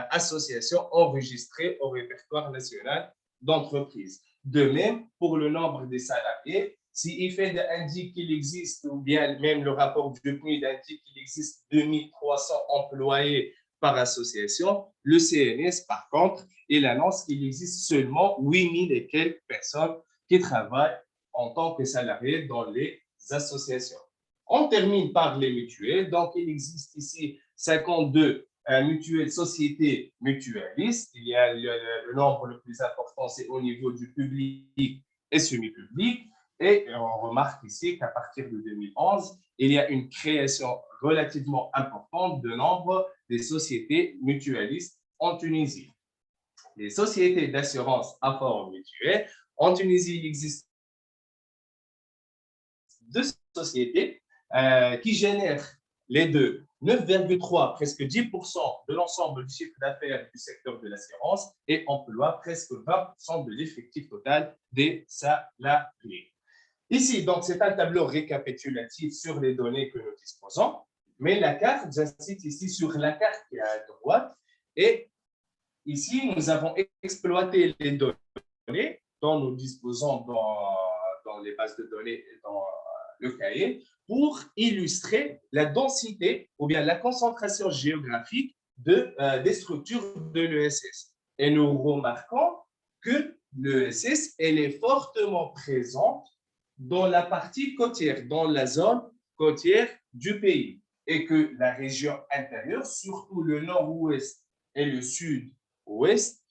associations enregistrées au répertoire national d'entreprises. De même, pour le nombre des salariés, si IFED indique qu'il existe, ou bien même le rapport du PNUD indique qu'il existe 2300 employés par association, le CNS, par contre, il annonce qu'il existe seulement 8000 et quelques personnes qui travaillent en tant que salariés dans les associations. On termine par les mutuelles. Donc, il existe ici 52 mutuelles, sociétés mutualistes. Il y a le nombre le plus important, c'est au niveau du public et semi-public. Et on remarque ici qu'à partir de 2011, il y a une création relativement importante de nombre des sociétés mutualistes en Tunisie. les sociétés d'assurance à forme mutuelle. En Tunisie, il existe 2 sociétés qui génèrent les deux 9,3, presque 10% de l'ensemble du chiffre d'affaires du secteur de l'assurance et emploient presque 20% de l'effectif total des salariés. Ici, donc, c'est un tableau récapitulatif sur les données que nous disposons, mais la carte, j'insiste ici sur la carte qui est à droite, et ici, nous avons exploité les données dont nous disposons dans les bases de données et dans le cahier pour illustrer la densité ou bien la concentration géographique des structures de l'ESS. Et nous remarquons que l'ESS, elle est fortement présente dans la partie côtière, dans la zone côtière du pays, et que la région intérieure, surtout le nord-ouest et le sud-ouest,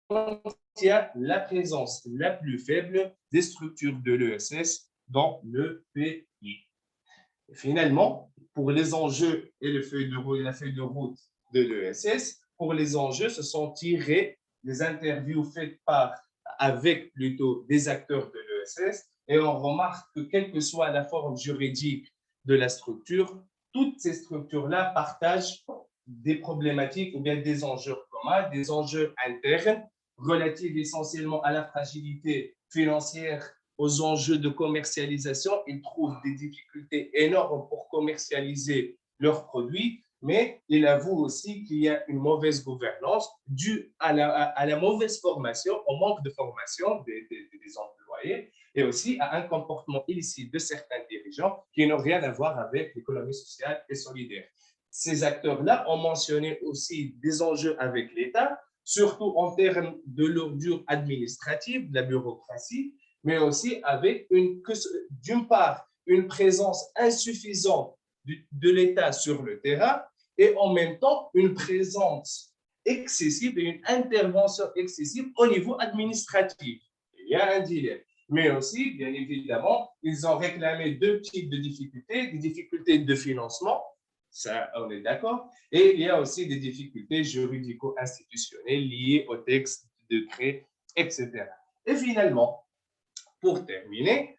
contient la présence la plus faible des structures de l'ESS dans le pays. Et finalement, pour les enjeux et la feuille de route de l'ESS, pour les enjeux, se sont tirés des interviews faites avec plutôt des acteurs de l'ESS, et on remarque que quelle que soit la forme juridique de la structure, toutes ces structures-là partagent des problématiques ou bien des enjeux communs, des enjeux internes relatifs essentiellement à la fragilité financière, aux enjeux de commercialisation. Ils trouvent des difficultés énormes pour commercialiser leurs produits, mais ils avouent aussi qu'il y a une mauvaise gouvernance due à la mauvaise formation, au manque de formation des employés, et aussi à un comportement illicite de certains dirigeants qui n'ont rien à voir avec l'économie sociale et solidaire. Ces acteurs-là ont mentionné aussi des enjeux avec l'État, surtout en termes de lourdure administrative, de la bureaucratie, mais aussi avec d'une part une présence insuffisante de l'État sur le terrain et en même temps une présence excessive et une intervention excessive au niveau administratif. Il y a un dilemme. Mais aussi, bien évidemment, ils ont réclamé 2 types de difficultés, des difficultés de financement, ça on est d'accord, et il y a aussi des difficultés juridico-institutionnelles liées au texte, décret, etc. Et finalement, pour terminer,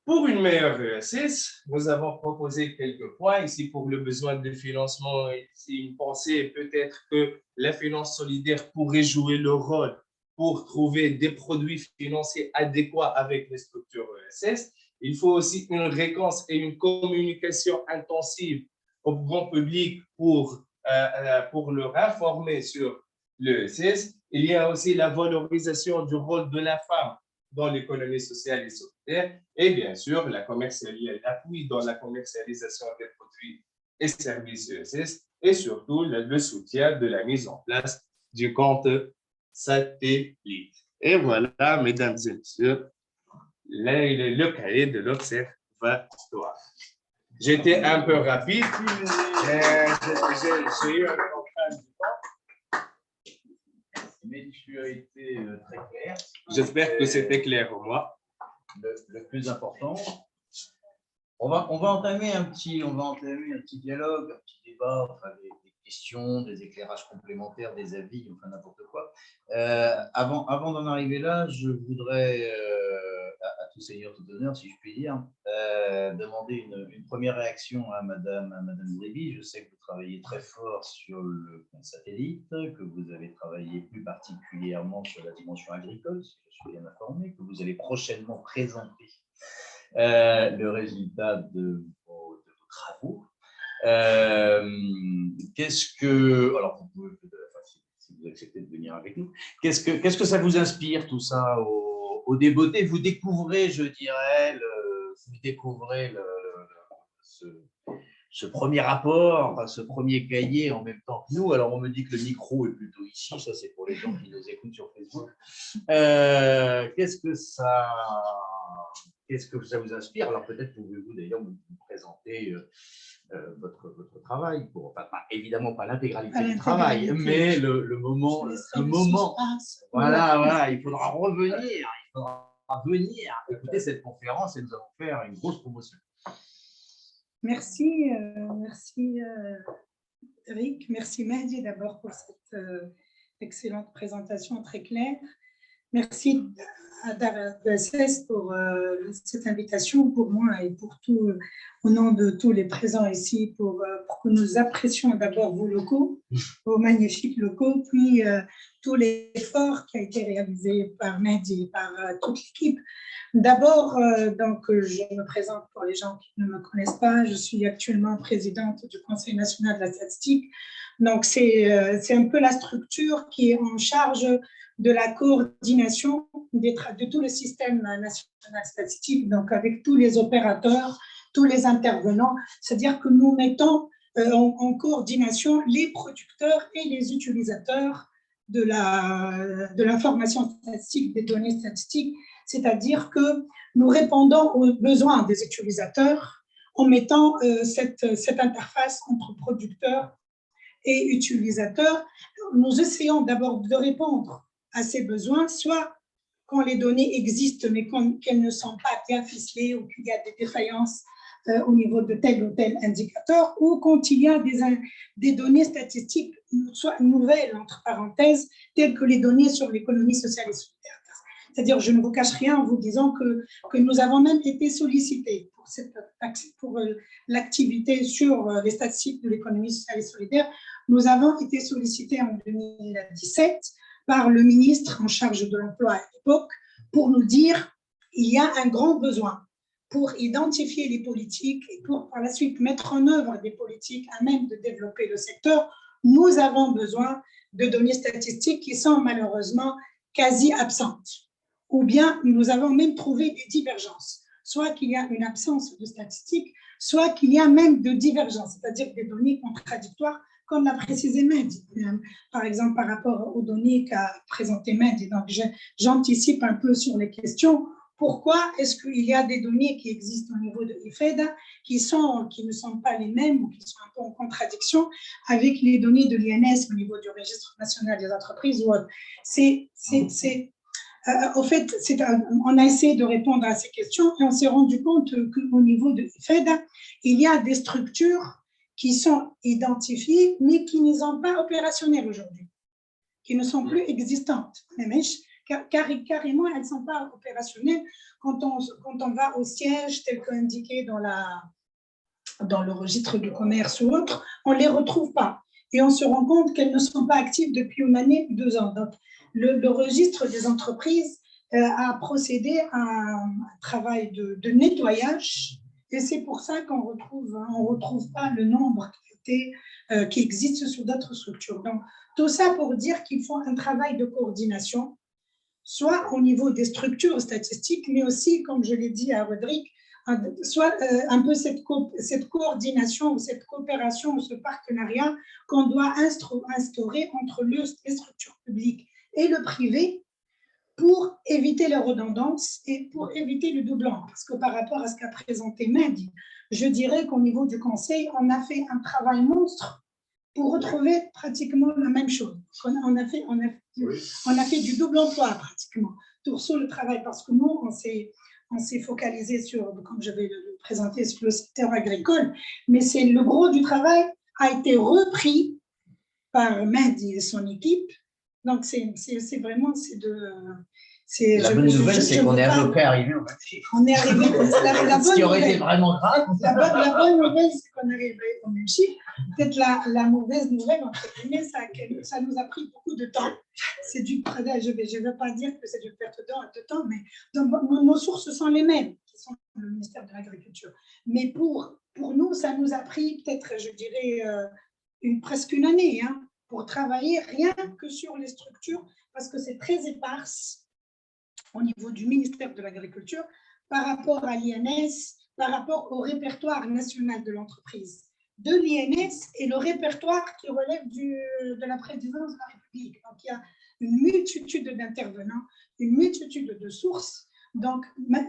pour une meilleure ESS, nous avons proposé quelques points. Ici, pour le besoin de financement, ici, une pensée, peut-être que la finance solidaire pourrait jouer le rôle pour trouver des produits financiers adéquats avec les structures ESS. Il faut aussi une réponse et une communication intensive au grand public pour leur informer sur l'ESS. Il y a aussi la valorisation du rôle de la femme dans l'économie sociale et solidaire, et bien sûr l'appui dans la commercialisation des produits et services ESS, et surtout le soutien de la mise en place du compte satellite. Et voilà, mesdames et messieurs, le cahier de l'Observatoire. J'étais un peu rapide, j'ai eu un contrainte du temps.
Mais tu as été très clair.
J'espère que c'était clair pour moi.
Le plus important, on va entamer un petit dialogue, un petit débat, enfin des questions, des éclairages complémentaires, des avis, enfin n'importe quoi. Avant d'en arriver là, je voudrais, à tout seigneur, tout honneur, si je puis dire, demander une première réaction à Madame Zribi. Je sais que vous travaillez très fort sur le compte satellite, que vous avez travaillé plus particulièrement sur la dimension agricole, si je suis bien informé, que vous allez prochainement présenter le résultat de vos travaux. Alors vous pouvez, si vous acceptez de venir avec nous, qu'est-ce que ça vous inspire tout ça au débeauté? Vous découvrez, je dirais, ce premier rapport, ce premier cahier en même temps que nous. Alors on me dit que le micro est plutôt ici, ça c'est pour les gens qui nous écoutent sur Facebook. Qu'est-ce que ça vous inspire? Alors peut-être pouvez-vous d'ailleurs vous présenter votre travail, évidemment pas l'intégralité du travail, mais le moment, voilà, il faudra revenir, venir écouter cette conférence et nous allons faire une grosse promotion.
Merci Eric, merci Mehdi d'abord pour excellente présentation, très claire. Merci à DARES pour cette invitation, pour moi et pour tout, au nom de tous les présents ici, pour que nous apprécions d'abord vos locaux, vos magnifiques locaux, puis tout l'effort qui a été réalisé par Mehdi et par toute l'équipe. D'abord, donc, je me présente pour les gens qui ne me connaissent pas. Je suis actuellement présidente du Conseil national de la statistique. Donc, c'est un peu la structure qui est en charge de la coordination de tout le système national statistique, donc avec tous les opérateurs, tous les intervenants. C'est-à-dire que nous mettons en coordination les producteurs et les utilisateurs de l'information statistique, des données statistiques. C'est-à-dire que nous répondons aux besoins des utilisateurs en mettant cette interface entre producteurs et utilisateurs. Nous essayons d'abord de répondre à ces besoins, soit quand les données existent, mais qu'elles ne sont pas bien ficelées ou qu'il y a des défaillances au niveau de tel ou tel indicateur, ou quand il y a des données statistiques, soit nouvelles, entre parenthèses, telles que les données sur l'économie sociale et solidaire. C'est-à-dire, je ne vous cache rien en vous disant que nous avons même été sollicités pour l'activité sur les statistiques de l'économie sociale et solidaire. Nous avons été sollicités en 2017 par le ministre en charge de l'emploi à l'époque pour nous dire qu'il y a un grand besoin pour identifier les politiques et pour par la suite mettre en œuvre des politiques à même de développer le secteur. Nous avons besoin de données statistiques qui sont malheureusement quasi absentes. Ou bien nous avons même trouvé des divergences, soit qu'il y a une absence de statistiques, soit qu'il y a même de divergences, c'est-à-dire des données contradictoires, comme l'a précisé Mehdi, par exemple par rapport aux données qu'a présentées Mehdi. Donc j'anticipe un peu sur les questions. Pourquoi est-ce qu'il y a des données qui existent au niveau de l'IFED qui ne sont pas les mêmes ou qui sont un peu en contradiction avec les données de l'INS au niveau du registre national des entreprises ou autres? Au fait, on a essayé de répondre à ces questions et on s'est rendu compte qu'au niveau de l'IFED, il y a des structures qui sont identifiées mais qui ne sont pas opérationnelles aujourd'hui, qui ne sont plus existantes. Carrément, elles ne sont pas opérationnelles. Quand on va au siège tel qu'indiqué dans le registre du commerce ou autre, on ne les retrouve pas. Et on se rend compte qu'elles ne sont pas actives depuis une année, 2 ans. Donc, le registre des entreprises a procédé à un travail de nettoyage et c'est pour ça qu'on retrouve pas le nombre qui existe sur d'autres structures. Donc, tout ça pour dire qu'il faut un travail de coordination, soit au niveau des structures statistiques, mais aussi, comme je l'ai dit à Rodrigue, soit un peu cette coordination ou cette coopération ou ce partenariat qu'on doit instaurer entre les structures publiques et le privé pour éviter les redondances et pour éviter le doublant. Parce que par rapport à ce qu'a présenté Mehdi, je dirais qu'au niveau du Conseil, on a fait un travail monstre pour retrouver pratiquement la même chose. On a fait du double emploi pratiquement sur le travail parce que nous, on s'est focalisé sur, comme je vais le présenter, sur le secteur agricole, mais le gros du travail a été repris par Mehdi et son équipe. Donc, c'est vraiment,
la bonne nouvelle, c'est qu'on est à peu près arrivé au même chiffre.
On est arrivé,
ce qui aurait été vraiment grave.
La bonne nouvelle, c'est qu'on est arrivé au même chiffre. Peut-être la mauvaise nouvelle, entre guillemets, ça nous a pris beaucoup de temps. C'est je ne veux pas dire que c'est du perte de temps, mais nos sources sont les mêmes, qui sont le ministère de l'Agriculture. Mais pour nous, ça nous a pris peut-être, je dirais, presque une année, pour travailler rien que sur les structures, parce que c'est très éparse au niveau du ministère de l'Agriculture par rapport à l'INS, par rapport au répertoire national de l'entreprise de l'INS et le répertoire qui relève de la présidence de la République. Donc, il y a une multitude d'intervenants, une multitude de sources. Donc,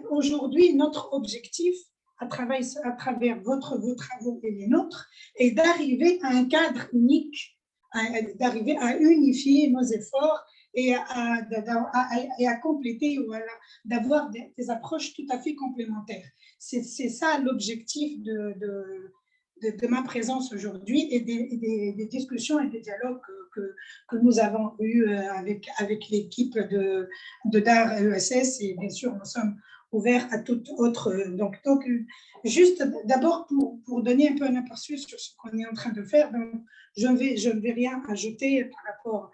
aujourd'hui, notre objectif, à travers vos travaux et les nôtres, est d'arriver à un cadre unique, d'arriver à unifier nos efforts et à compléter ou d'avoir des approches tout à fait complémentaires. C'est ça l'objectif de ma présence aujourd'hui et des discussions et des dialogues que nous avons eue avec l'équipe de DAR ESS, et bien sûr, nous sommes ouverts à toute autre. Donc juste d'abord pour donner un peu un aperçu sur ce qu'on est en train de faire, donc, je ne vais rien ajouter par rapport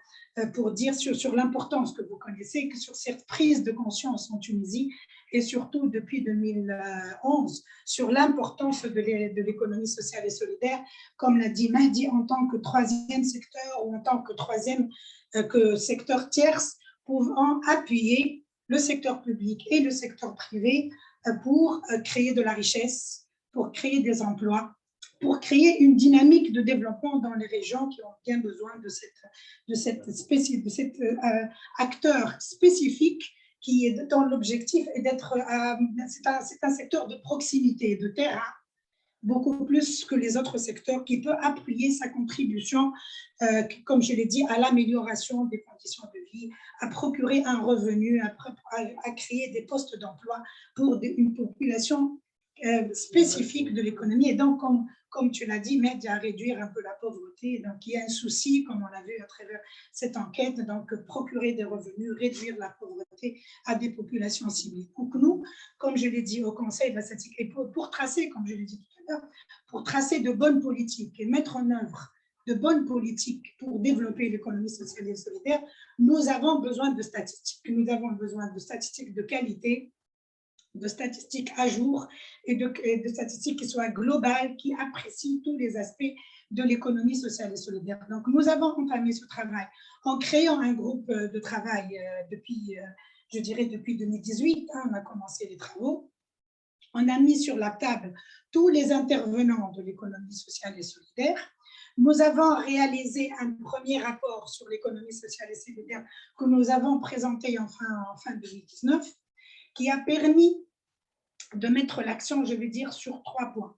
pour dire sur l'importance que vous connaissez, que sur cette prise de conscience en Tunisie, et surtout depuis 2011, sur l'importance de l'économie sociale et solidaire, comme l'a dit Mahdi, en tant que troisième secteur ou en tant que troisième que secteur tierce, pouvant appuyer le secteur public et le secteur privé pour créer de la richesse, pour créer des emplois, pour créer une dynamique de développement dans les régions qui ont bien besoin de cet acteur spécifique qui est dans l'objectif d'être, c'est un secteur de proximité, de terrain, beaucoup plus que les autres secteurs, qui peut appuyer sa contribution, comme je l'ai dit, à l'amélioration des conditions de vie, à procurer un revenu, à créer des postes d'emploi pour une population spécifique de l'économie. Et donc, comme tu l'as dit, m'aide à réduire un peu la pauvreté. Donc, il y a un souci, comme on l'a vu à travers cette enquête, donc procurer des revenus, réduire la pauvreté à des populations ciblées. Donc, nous, comme je l'ai dit au Conseil de la statistique, et pour tracer, comme je l'ai dit tout à l'heure, pour tracer de bonnes politiques et mettre en œuvre de bonnes politiques pour développer l'économie sociale et solidaire, nous avons besoin de statistiques. Nous avons besoin de statistiques de qualité, de statistiques à jour et de statistiques qui soient globales, qui apprécient tous les aspects de l'économie sociale et solidaire. Donc, nous avons entamé ce travail en créant un groupe de travail depuis, je dirais, depuis 2018. On a commencé les travaux. On a mis sur la table tous les intervenants de l'économie sociale et solidaire. Nous avons réalisé un premier rapport sur l'économie sociale et solidaire que nous avons présenté en fin 2019, qui a permis de mettre l'accent, je vais dire, sur 3 points.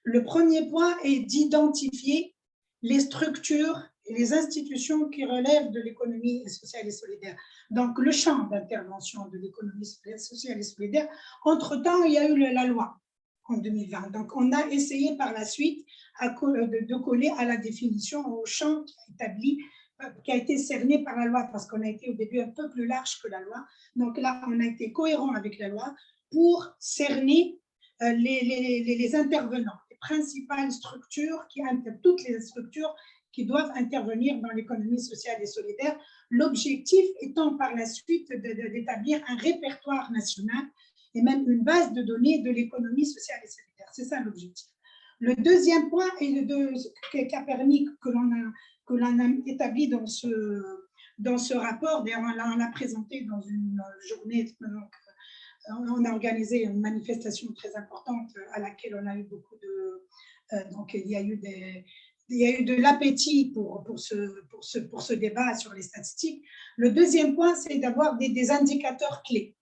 Le premier point est d'identifier les structures et les institutions qui relèvent de l'économie sociale et solidaire. Donc, le champ d'intervention de l'économie sociale et solidaire. Entre-temps, il y a eu la loi en 2020. Donc, on a essayé par la suite de coller à la définition, au champ qui a été cerné par la loi, parce qu'on a été au début un peu plus large que la loi. Donc là, on a été cohérent avec la loi pour cerner les intervenants, les principales structures, toutes les structures qui doivent intervenir dans l'économie sociale et solidaire. L'objectif étant par la suite d'établir un répertoire national et même une base de données de l'économie sociale et solidaire. C'est ça l'objectif. Le deuxième point qui a permis que l'on a établi dans ce rapport, d'ailleurs on l'a présenté dans une journée, donc, on a organisé une manifestation très importante à laquelle on a eu beaucoup donc il y a eu de l'appétit pour ce débat sur les statistiques. Le deuxième point, c'est d'avoir des indicateurs clés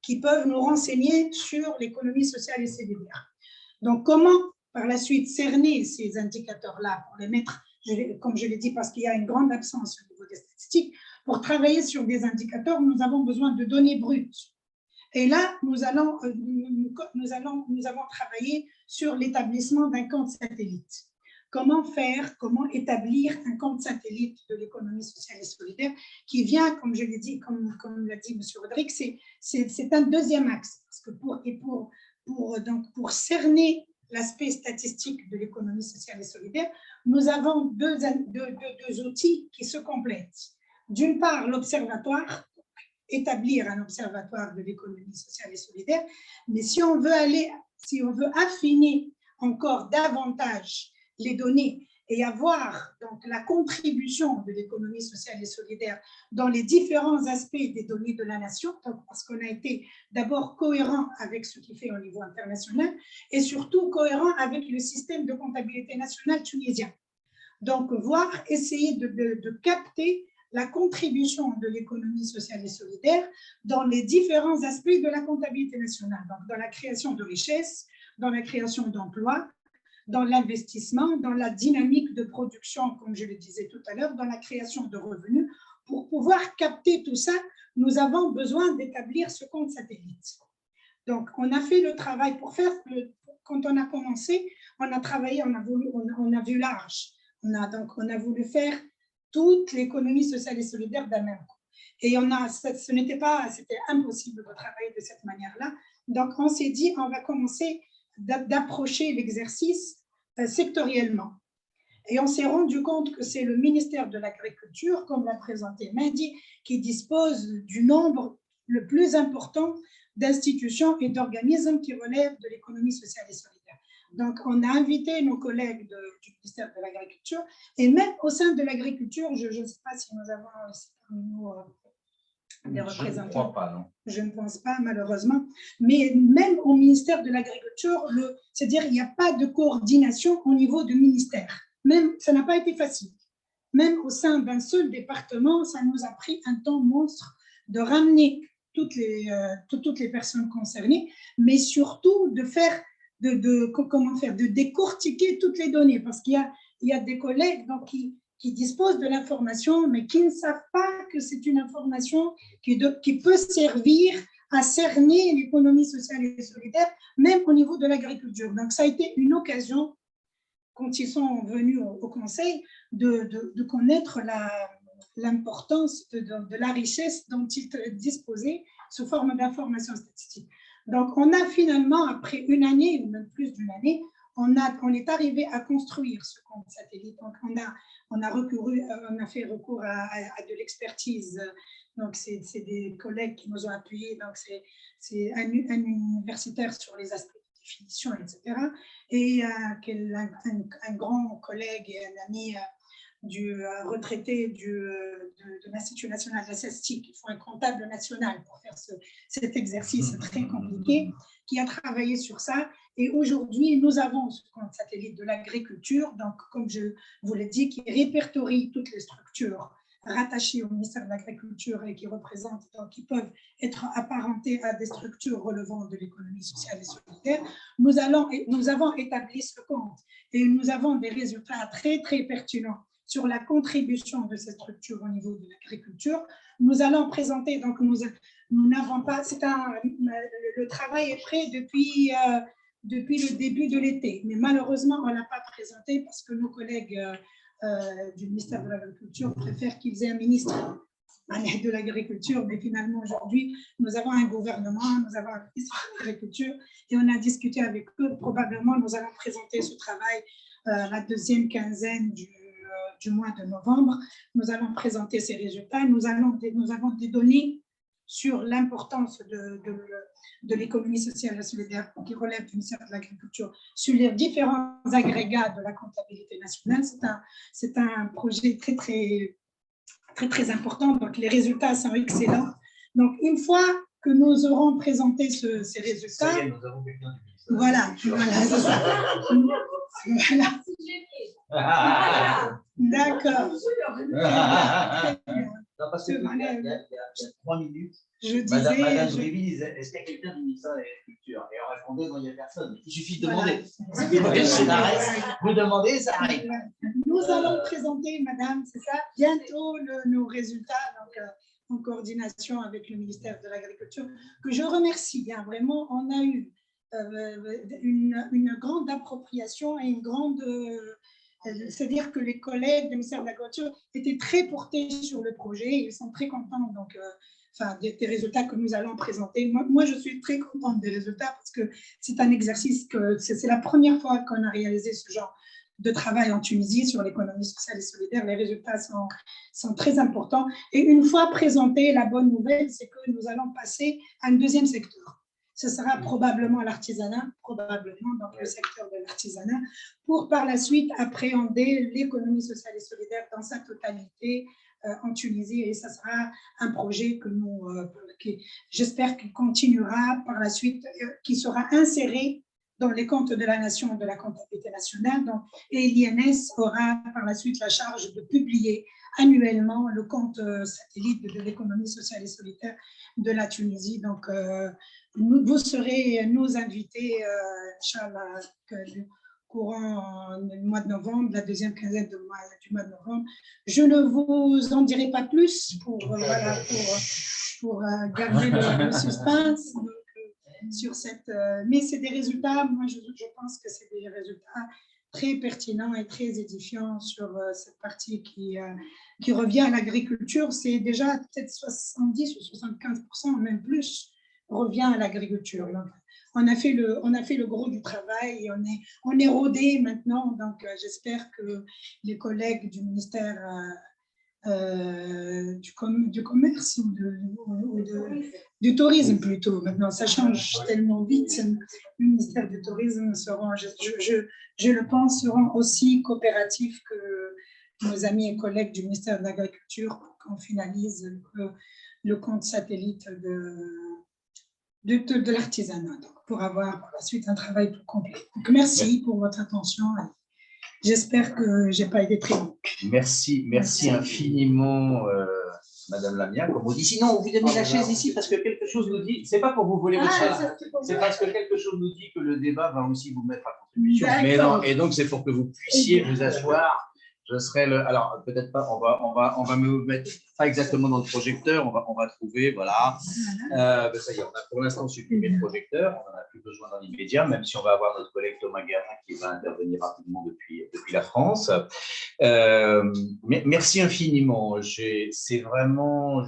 qui peuvent nous renseigner sur l'économie sociale et solidaire. Donc, comment par la suite cerner ces indicateurs-là pour les mettre, comme je l'ai dit, parce qu'il y a une grande absence au niveau des statistiques. Pour travailler sur des indicateurs, nous avons besoin de données brutes. Et là, nous avons travaillé sur l'établissement d'un compte satellite. Comment établir un compte satellite de l'économie sociale et solidaire qui vient, comme je l'ai dit, comme l'a dit M. Rodrigue, c'est un deuxième axe. Parce que pour cerner l'aspect statistique de l'économie sociale et solidaire, nous avons deux outils qui se complètent. D'une part, l'observatoire, établir un observatoire de l'économie sociale et solidaire, mais si on veut affiner encore davantage les données et avoir donc la contribution de l'économie sociale et solidaire dans les différents aspects des données de la nation, parce qu'on a été d'abord cohérent avec ce qui fait au niveau international et surtout cohérent avec le système de comptabilité nationale tunisien. Donc, essayer de capter la contribution de l'économie sociale et solidaire dans les différents aspects de la comptabilité nationale, donc dans la création de richesses, dans la création d'emplois, dans l'investissement, dans la dynamique de production, comme je le disais tout à l'heure, dans la création de revenus. Pour pouvoir capter tout ça, nous avons besoin d'établir ce compte satellite. Donc, on a fait le travail pour faire, quand on a commencé, on a travaillé, on a vu large. On a voulu faire toute l'économie sociale et solidaire d'un même coup. Et c'était impossible de travailler de cette manière-là. Donc, on s'est dit, on va commencer d'approcher l'exercice sectoriellement. Et on s'est rendu compte que c'est le ministère de l'Agriculture, comme l'a présenté Mehdi, qui dispose du nombre le plus important d'institutions et d'organismes qui relèvent de l'économie sociale et solidaire. Donc, on a invité nos collègues du ministère de l'Agriculture, et même au sein de l'agriculture, je ne sais pas si nous avons parmi nous des représentants. Je ne crois pas, non. Je ne pense pas, malheureusement. Mais même au ministère de l'Agriculture, c'est-à-dire qu'il n'y a pas de coordination au niveau du ministère. Même, ça n'a pas été facile. Même au sein d'un seul département, ça nous a pris un temps monstre de ramener toutes les personnes concernées, mais surtout de faire, de décortiquer toutes les données, parce qu'il y a des collègues donc, qui disposent de l'information, mais qui ne savent pas que c'est une information qui peut servir à cerner l'économie sociale et solidaire, même au niveau de l'agriculture. Donc, ça a été une occasion, quand ils sont venus au Conseil, de connaître l'importance de la richesse dont ils disposaient sous forme d'informations statistiques. Donc, on a finalement, après une année, ou même plus d'une année, on est arrivé à construire ce compte satellite. Donc, on a fait recours à de l'expertise. Donc, c'est des collègues qui nous ont appuyés. Donc, c'est un universitaire sur les aspects de définition, etc. Et un grand collègue et un ami du retraité de l'Institut national de la statistique. Il faut un comptable national pour faire cet exercice très compliqué, qui a travaillé sur ça. Et aujourd'hui, nous avons ce compte satellite de l'agriculture, donc comme je vous l'ai dit, qui répertorie toutes les structures rattachées au ministère de l'Agriculture et qui représentent, donc qui peuvent être apparentées à des structures relevant de l'économie sociale et solidaire. Nous avons établi ce compte et nous avons des résultats très, très pertinents sur la contribution de ces structures au niveau de l'agriculture. Nous allons présenter, donc nous n'avons pas, le travail est prêt depuis le début de l'été, mais malheureusement, on ne l'a pas présenté parce que nos collègues du ministère de l'Agriculture préfèrent qu'ils aient un ministre de l'Agriculture, mais finalement, aujourd'hui, nous avons un gouvernement, nous avons un ministre de l'Agriculture et on a discuté avec eux. Probablement, nous allons présenter ce travail la deuxième quinzaine du mois de novembre. Nous allons présenter ces résultats. Nous avons des données sur l'importance de l'économie sociale et solidaire qui relève du ministère de l'Agriculture sur les différents agrégats de la comptabilité nationale. C'est un projet très, très, très, très important. Donc, les résultats sont excellents. Donc, une fois que nous aurons présenté ces résultats, ça y est, nous avons quelqu'un du ministère. Voilà. D'accord.
Non, parce qu'il y a 3 minutes,
Madame
Grévy disait, est-ce qu'il y a quelqu'un du ministère de l'Agriculture? Et on répondait, non, il n'y a personne. Il suffit de demander. Vous demandez, ça arrive.
Nous allons présenter, madame, c'est ça, bientôt nos résultats, donc, en coordination avec le ministère de l'Agriculture, que je remercie bien. Vraiment, on a eu une grande appropriation et une grande... c'est-à-dire que les collègues du ministère de l'Agriculture étaient très portés sur le projet, ils sont très contents donc, des résultats que nous allons présenter. Moi, je suis très contente des résultats parce que c'est un exercice c'est la première fois qu'on a réalisé ce genre de travail en Tunisie sur l'économie sociale et solidaire. Les résultats sont très importants. Et une fois présenté, la bonne nouvelle, c'est que nous allons passer à un deuxième secteur. Ce sera probablement l'artisanat, probablement dans le secteur de l'artisanat, pour par la suite appréhender l'économie sociale et solidaire dans sa totalité en Tunisie. Et ça sera un projet que j'espère qu'il continuera par la suite, qui sera inséré dans les comptes de la nation et de la comptabilité nationale. Donc, et l'INS aura par la suite la charge de publier annuellement le compte satellite de l'économie sociale et solidaire de la Tunisie. Donc, vous serez nos invités, Inch'Allah, courant du mois de novembre, la deuxième quinzaine du mois de novembre. Je ne vous en dirai pas plus pour garder le suspense. Donc, sur mais c'est des résultats, moi je pense que c'est des résultats très pertinent et très édifiant sur cette partie qui revient à l'agriculture. C'est déjà peut-être 70 ou 75%, même plus, revient à l'agriculture. On a fait le gros du travail et on est rodé maintenant. Donc, j'espère que les collègues du ministère du commerce ou du tourisme plutôt. Maintenant, ça change tellement vite. Le ministère du tourisme seront, je le pense, seront aussi coopératifs que nos amis et collègues du ministère de l'Agriculture pour qu'on finalise le compte satellite de l'artisanat, pour avoir par la suite un travail plus complet. Donc, merci pour votre attention. J'espère que je n'ai pas été très longue.
Merci infiniment, Madame Lamia, comme on dit. Sinon, on vous donne la chaise ici parce que quelque chose nous dit, c'est pas pour vous voler votre chaise, c'est parce que quelque chose nous dit que le débat va aussi vous mettre à contribution. Mais non, et donc c'est pour que vous puissiez vous asseoir. Je serai alors peut-être pas, on va me mettre pas exactement dans le projecteur, on va trouver, voilà. Ça y est, on a pour l'instant supprimé le projecteur, on n'en a plus besoin dans l'immédiat, même si on va avoir notre collègue Thomas Guérin qui va intervenir rapidement depuis la France. Merci infiniment. C'est vraiment,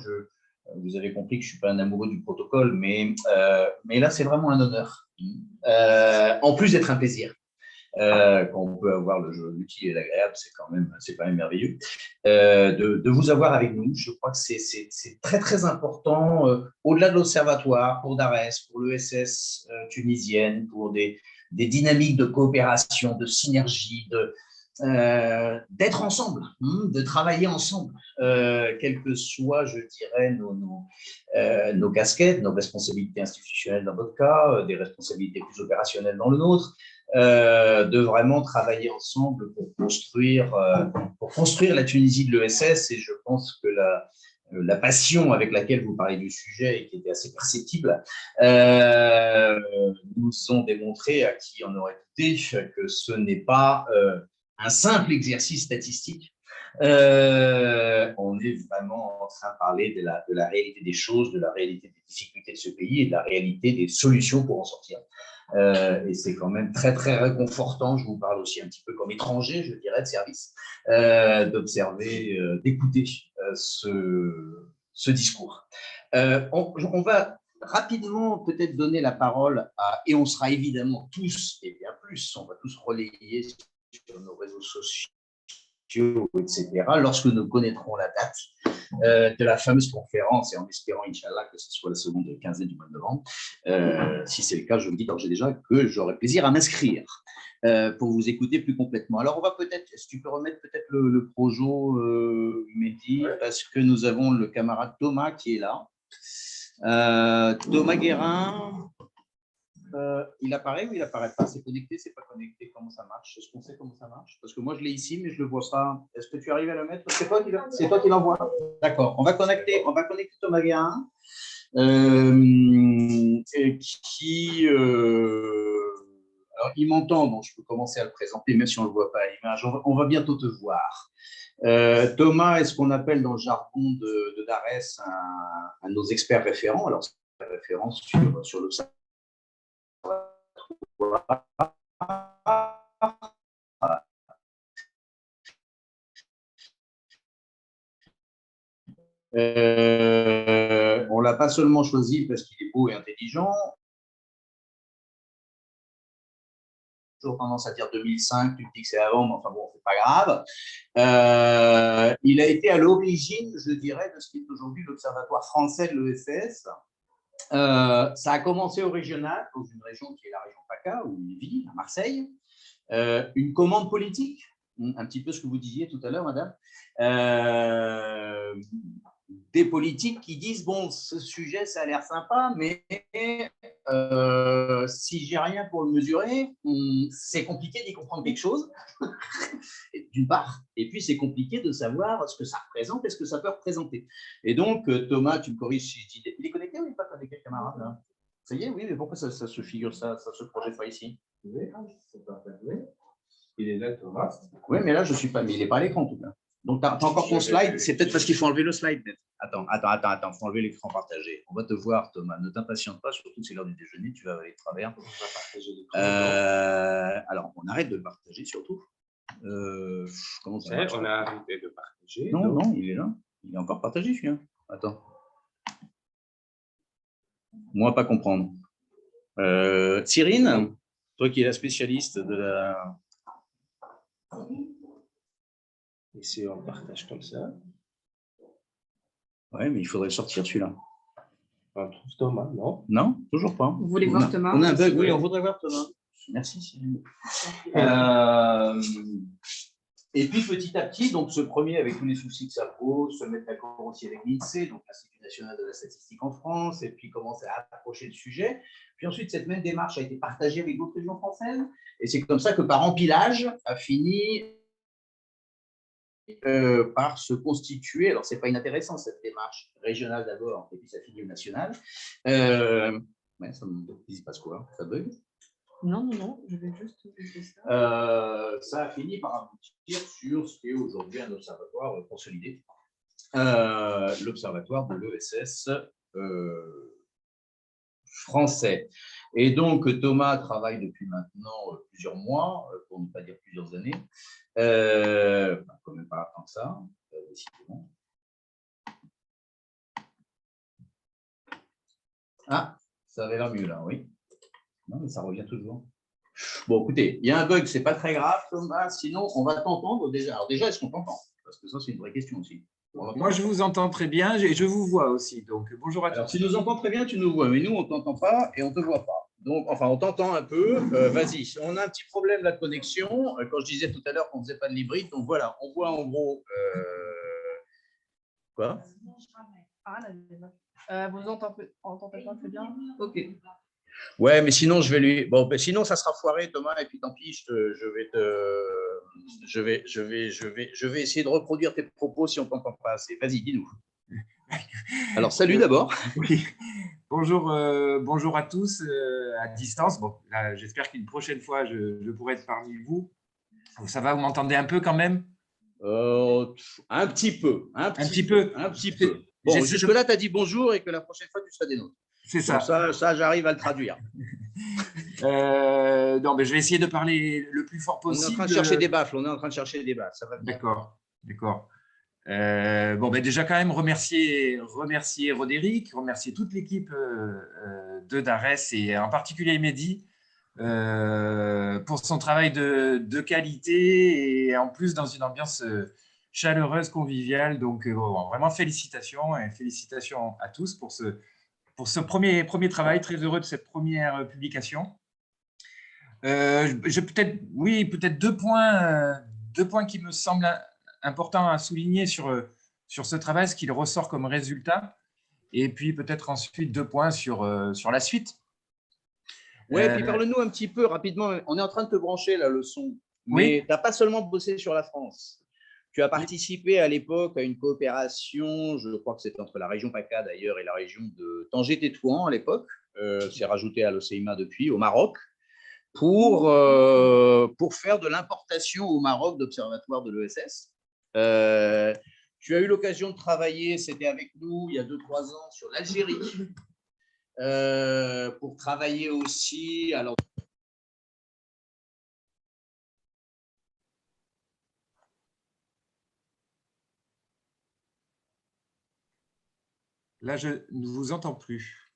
vous avez compris que je ne suis pas un amoureux du protocole, mais là, c'est vraiment un honneur. En plus d'être un plaisir. Quand on peut avoir le jeu l'utile et l'agréable, c'est quand même merveilleux. De vous avoir avec nous, je crois que c'est très très important, au-delà de l'Observatoire, pour DARES, pour l'ESS tunisienne, pour des dynamiques de coopération, de synergie, d'être ensemble, de travailler ensemble, quelles que soient, je dirais, nos casquettes, nos responsabilités institutionnelles dans votre cas, des responsabilités plus opérationnelles dans le nôtre. De vraiment travailler ensemble pour construire la Tunisie de l'ESS. Et je pense que la passion avec laquelle vous parlez du sujet, et qui était assez perceptible, nous ont démontré, à qui en aurait douté, que ce n'est pas un simple exercice statistique. On est vraiment en train de parler de la réalité des choses, de la réalité des difficultés de ce pays et de la réalité des solutions pour en sortir. Et c'est quand même très, très réconfortant. Je vous parle aussi un petit peu comme étranger, je dirais, de service, d'observer, d'écouter ce discours. On va rapidement peut-être donner la parole et on sera évidemment tous, et bien plus, on va tous relayer sur nos réseaux sociaux, etc., lorsque nous connaîtrons la date de la fameuse conférence, et en espérant, Inch'Allah, que ce soit la seconde quinzaine du mois de novembre. Si c'est le cas, je vous dis d'ores et déjà que j'aurai plaisir à m'inscrire pour vous écouter plus complètement. Alors, on va peut-être, si tu peux remettre peut-être le projo, Mehdi, parce que nous avons le camarade Thomas qui est là. Thomas Guérin. Il apparaît ou il apparaît pas? C'est connecté, c'est pas connecté? Comment ça marche? Est-ce qu'on sait comment ça marche? Parce que moi, je l'ai ici, mais je le vois pas. Est-ce que tu arrives à le mettre? C'est toi qui l'envoie. D'accord. On va connecter Thomas Guérin, alors, il m'entend, donc je peux commencer à le présenter, même si on ne le voit pas à l'image. On va bientôt te voir. Thomas est ce qu'on appelle dans le jargon de DARES un de nos experts référents. Alors, c'est un référent sur l'Observatoire. On ne l'a pas seulement choisi parce qu'il est beau et intelligent. J'ai toujours tendance à dire 2005, tu me dis que c'est avant, mais enfin bon, c'est pas grave. Il a été à l'origine, je dirais, de ce qui est aujourd'hui l'Observatoire français de l'ESS. Ça a commencé au régional, dans une région qui est la région PACA, où il vit, à Marseille. Une commande politique, un petit peu ce que vous disiez tout à l'heure, madame. Des politiques qui disent, bon, ce sujet, ça a l'air sympa, mais si j'ai rien pour le mesurer, c'est compliqué d'y comprendre quelque chose, d'une part, et puis c'est compliqué de savoir ce que ça représente et ce que ça peut représenter. Et donc, Thomas, tu me corriges si je dis... Il est connecté ou il n'est pas connecté, camarade là? Ça y est, oui, mais pourquoi ça se figure, ça se projette pas ici?
Oui, c'est pas fait. Il est là, Thomas.
Oui, mais là, je ne suis pas... Mais il n'est pas à l'écran, en tout cas. Donc, tu as encore ton slide. C'est peut-être parce qu'il faut enlever le slide. Attends. Il faut enlever l'écran partagé. On va te voir, Thomas. Ne t'impatiente pas, surtout que c'est l'heure du déjeuner. Tu vas aller de travers.
On va partager l'écran.
Alors, on arrête de le partager, surtout. Comment ça marche?
On a arrêté de partager.
Non, non, il est là. Il est encore partagé, celui-là. Attends. Moi, pas comprendre. Cyrine, toi qui es la spécialiste de la...
Et si on partage comme ça,
Ouais, mais il faudrait sortir celui-là.
on trouve Thomas, non?
Non, toujours pas.
Vous voulez voir Thomas?
On a un bug, oui, on voudrait voir Thomas. Merci, Cyrine. Et puis, petit à petit, donc ce premier, avec tous les soucis que ça pose, se mettre d'accord aussi avec l'INSEE, donc l'Institut national de la statistique en France, et puis commencer à approcher le sujet. Puis ensuite, cette même démarche a été partagée avec d'autres régions françaises. Et c'est comme ça que, par empilage, a fini par se constituer. Alors, ce n'est pas inintéressant, cette démarche régionale d'abord, et puis ça finit au national. Ouais, il se passe quoi? Ça bug?
Non, je vais juste vérifier ça.
Ça a fini par aboutir sur ce qui est aujourd'hui un observatoire consolidé, l'observatoire de l'ESS français. Et donc, Thomas travaille depuis maintenant plusieurs mois, pour ne pas dire plusieurs années, quand même pas tant que ça, décidément. Ah, ça avait l'air mieux là, oui. Non, mais ça revient toujours. Bon, écoutez, il y a un bug, c'est pas très grave, Thomas. Sinon, on va t'entendre déjà. Alors déjà, est-ce qu'on t'entend? Parce que ça, c'est une vraie question aussi.
Moi, je vous entends très bien et je vous vois aussi. Donc, bonjour à tous.
Alors, tu nous entends très bien, tu nous vois, mais nous, on ne t'entend pas et on ne te voit pas. Donc, enfin, on t'entend un peu. Vas-y, on a un petit problème là, de connexion. Quand je disais tout à l'heure qu'on ne faisait pas de l'hybride, donc voilà, on voit en gros. Quoi?
Vous entendez pas très bien? Ok.
Ouais, mais sinon, je vais lui. Bon, ben, sinon, ça sera foiré, Thomas, et puis tant pis, je vais essayer de reproduire tes propos si on ne t'entend pas assez. Vas-y, dis-nous. Alors, salut d'abord.
Oui. Bonjour à tous à distance. Bon, j'espère qu'une prochaine fois, je pourrai être parmi vous. Ça va, vous m'entendez un peu quand même?
Un petit peu.
Un petit peu.
Bon, jusque-là, tu as dit bonjour et que la prochaine fois, tu seras des nôtres.
C'est ça.
Donc ça j'arrive à le traduire.
Non, mais je vais essayer de parler le plus fort possible.
On est en train de chercher des baffles. Ça va bien.
D'accord. Bon, ben déjà, quand même, remercier Roderick, remercier toute l'équipe de DARES et en particulier Mehdi pour son travail de qualité et en plus dans une ambiance chaleureuse, conviviale. Donc, vraiment félicitations et félicitations à tous pour ce premier travail. Très heureux de cette première publication. Peut-être deux points qui me semblent importants à souligner sur ce travail, ce qu'il ressort comme résultat. Et puis peut-être ensuite 2 points sur la suite.
Oui, puis parle-nous un petit peu rapidement. On est en train de te brancher là, le son. Mais tu n'as pas seulement bossé sur la France. Tu as participé à l'époque à une coopération, je crois que c'était entre la région PACA d'ailleurs et la région de Tanger-Tétouan à l'époque. C'est rajouté à l'OCIMA depuis, au Maroc, pour faire de l'importation au Maroc d'observatoires de l'ESS. Tu as eu l'occasion de travailler, c'était avec nous il y a 2-3 ans, sur l'Algérie, pour travailler aussi. Alors,
là, je ne vous entends plus.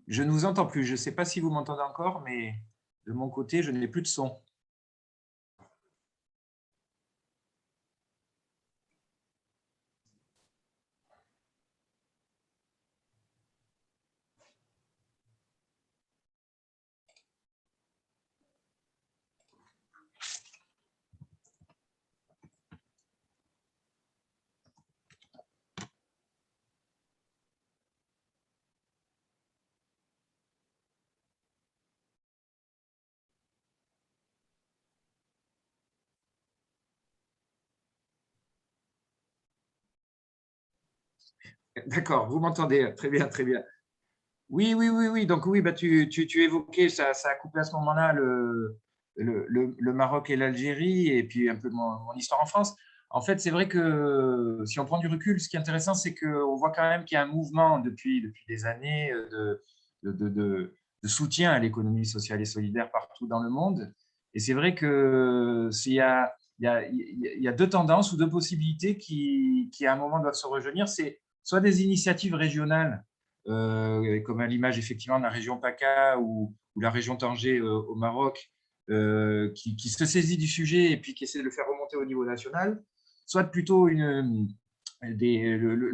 Je ne vous entends plus. Je ne sais pas si vous m'entendez encore, mais de mon côté, je n'ai plus de son. D'accord, vous m'entendez. Très bien, très bien. Oui. Donc oui, bah, tu évoquais, ça a coupé à ce moment-là le Maroc et l'Algérie, et puis un peu mon histoire en France. En fait, c'est vrai que si on prend du recul, ce qui est intéressant, c'est qu'on voit quand même qu'il y a un mouvement depuis des années de soutien à l'économie sociale et solidaire partout dans le monde. Et c'est vrai que il y a deux tendances ou deux possibilités qui à un moment doivent se rejoindre. C'est soit des initiatives régionales, comme à l'image effectivement de la région PACA ou la région Tanger au Maroc, qui se saisit du sujet et puis qui essaie de le faire remonter au niveau national, soit plutôt le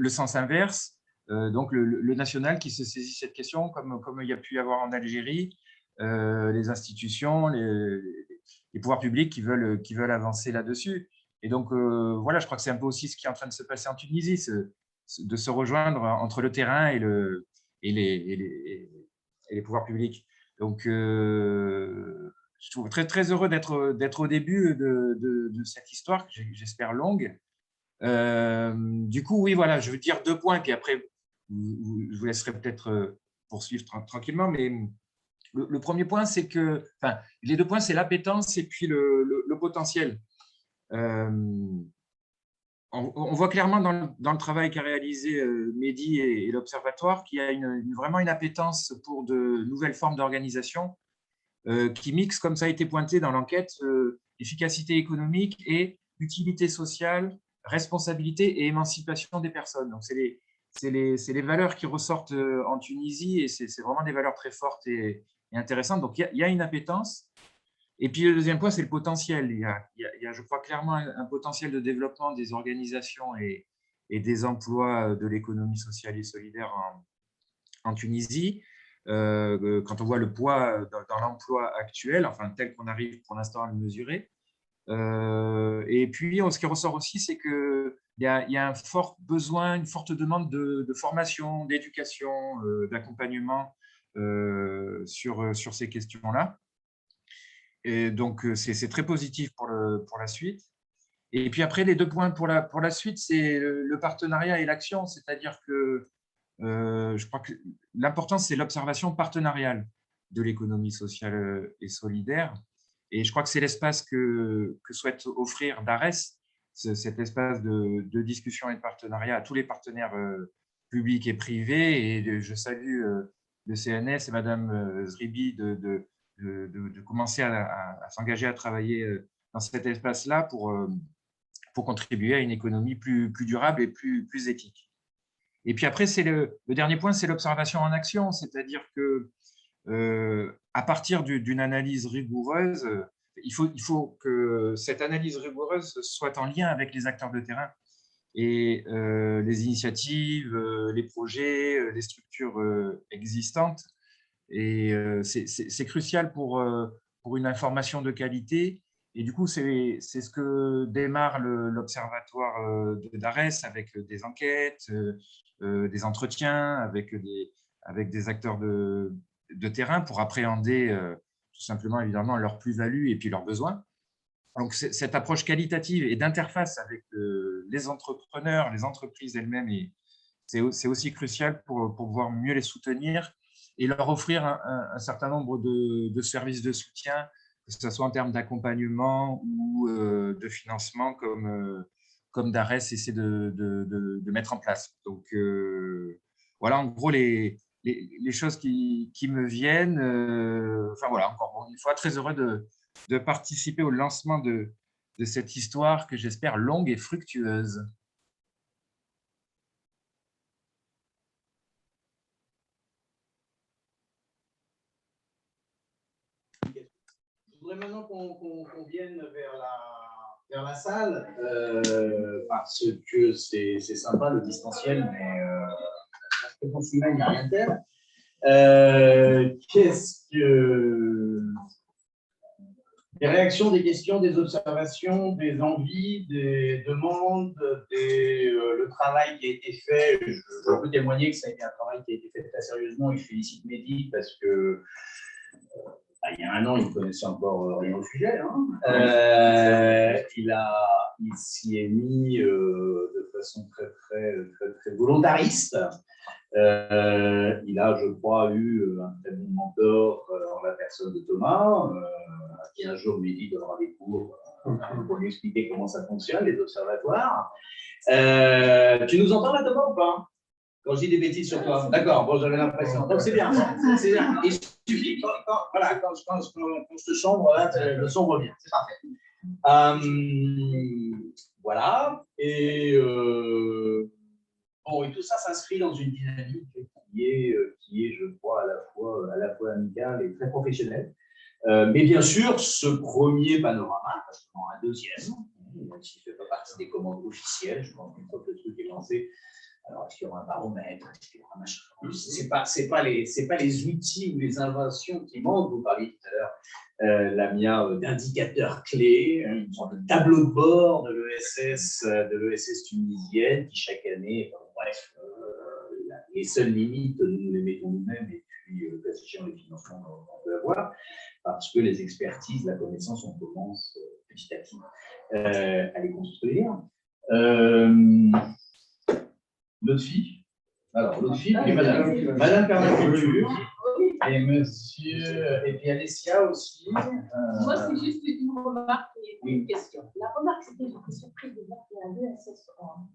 sens inverse, donc le national qui se saisit de cette question, comme il y a pu y avoir en Algérie, les institutions, les pouvoirs publics qui veulent avancer là-dessus. Et donc, voilà, je crois que c'est un peu aussi ce qui est en train de se passer en Tunisie, de se rejoindre entre le terrain et les pouvoirs publics. Donc, je trouve très, très heureux d'être au début de cette histoire, que j'espère longue. Du coup, oui, voilà, je veux dire deux points, puis après, je vous laisserai peut-être poursuivre tranquillement, mais le premier point, c'est que, enfin, les deux points, c'est l'appétence et puis le potentiel. On voit clairement dans le travail qu'a réalisé Mehdi et l'Observatoire qu'il y a vraiment une appétence pour de nouvelles formes d'organisation qui mixent, comme ça a été pointé dans l'enquête, efficacité économique et utilité sociale, responsabilité et émancipation des personnes. Donc, c'est les valeurs qui ressortent en Tunisie, et c'est vraiment des valeurs très fortes et intéressantes. Donc, il y a une appétence. Et puis, le deuxième point, c'est le potentiel. Il y a, je crois, clairement un potentiel de développement des organisations et des emplois de l'économie sociale et solidaire en Tunisie. Quand on voit le poids dans l'emploi actuel, enfin, tel qu'on arrive pour l'instant à le mesurer. Et puis, ce qui ressort aussi, c'est qu'il y a un fort besoin, une forte demande de formation, d'éducation, d'accompagnement sur ces questions-là. Et donc, c'est très positif pour la suite. Et puis après, les deux points pour la suite, c'est le partenariat et l'action. C'est-à-dire que je crois que l'important, c'est l'observation partenariale de l'économie sociale et solidaire. Et je crois que c'est l'espace que souhaite offrir DARES, cet espace de discussion et de partenariat à tous les partenaires publics et privés. Et je salue le CNS et Madame Zribi de commencer à s'engager à travailler dans cet espace-là pour contribuer à une économie plus durable et plus éthique. Et puis après, c'est le dernier point, c'est l'observation en action, c'est-à-dire que à partir d'une analyse rigoureuse, il faut que cette analyse rigoureuse soit en lien avec les acteurs de terrain et les initiatives, les projets, les structures existantes. Et c'est crucial pour une information de qualité. Et du coup, c'est ce que démarre l'Observatoire de DARES avec des enquêtes, des entretiens, avec des acteurs de terrain pour appréhender tout simplement, évidemment, leurs plus-values et puis leurs besoins. Donc, cette approche qualitative et d'interface avec les entrepreneurs, les entreprises elles-mêmes, c'est aussi crucial pour pouvoir mieux les soutenir et leur offrir un certain nombre de services de soutien, que ce soit en termes d'accompagnement ou de financement, comme DARES essaie de mettre en place. Donc, voilà, en gros, les choses qui me viennent. Enfin, voilà, encore une fois, très heureux de participer au lancement de cette histoire que j'espère longue et fructueuse.
Je voudrais maintenant qu'on vienne vers la salle, parce que c'est sympa le distanciel, mais pour qu'on suit, il n'y a rien de tel. Qu'est-ce que. Des réactions, des questions, des observations, des envies, des demandes, le travail qui a été fait. Je peux témoigner que ça a été un travail qui a été fait très sérieusement et je félicite Mehdi parce que il y a un an, il ne connaissait encore rien au sujet. Hein. Il s'y est mis de façon très volontariste. Il a, je crois, eu un très bon mentor en la personne de Thomas, qui un jour lui dit donnera des cours pour lui expliquer comment ça fonctionne, les observatoires. Tu nous entends là, Thomas, ou pas? Quand je dis des bêtises sur toi. D'accord, bon, j'avais l'impression. Donc, c'est bien. C'est bien. Il suffit, quand je te chambre, là, le son revient. C'est parfait. Voilà. Et tout ça s'inscrit dans une dynamique qui est, je crois, à la fois amicale et très professionnelle. Mais bien sûr, ce premier panorama, parce qu'on a un deuxième, même s'il ne fait pas partie des commandes officielles, je pense qu'une fois que le truc est lancé, alors est-ce qu'il y aura un baromètre, est-ce qu'il y aura un machin? C'est pas les outils ou les inventions qui manquent. Vous parliez tout à l'heure, Lamia, d'indicateurs clés, une sorte de tableau de bord de l'ESS tunisienne qui chaque année, bref, les seules limites, nous les mettons nous-mêmes et puis, cas échéant, les financements qu'on peut avoir, parce que les expertises, la connaissance, on commence petit à petit à les construire. L'autre fille, et Madame Permaculture, et Monsieur, et puis Alessia aussi.
Moi, c'est juste une remarque et une question. La remarque, c'était que j'étais surprise de voir qu'il y a un ESS en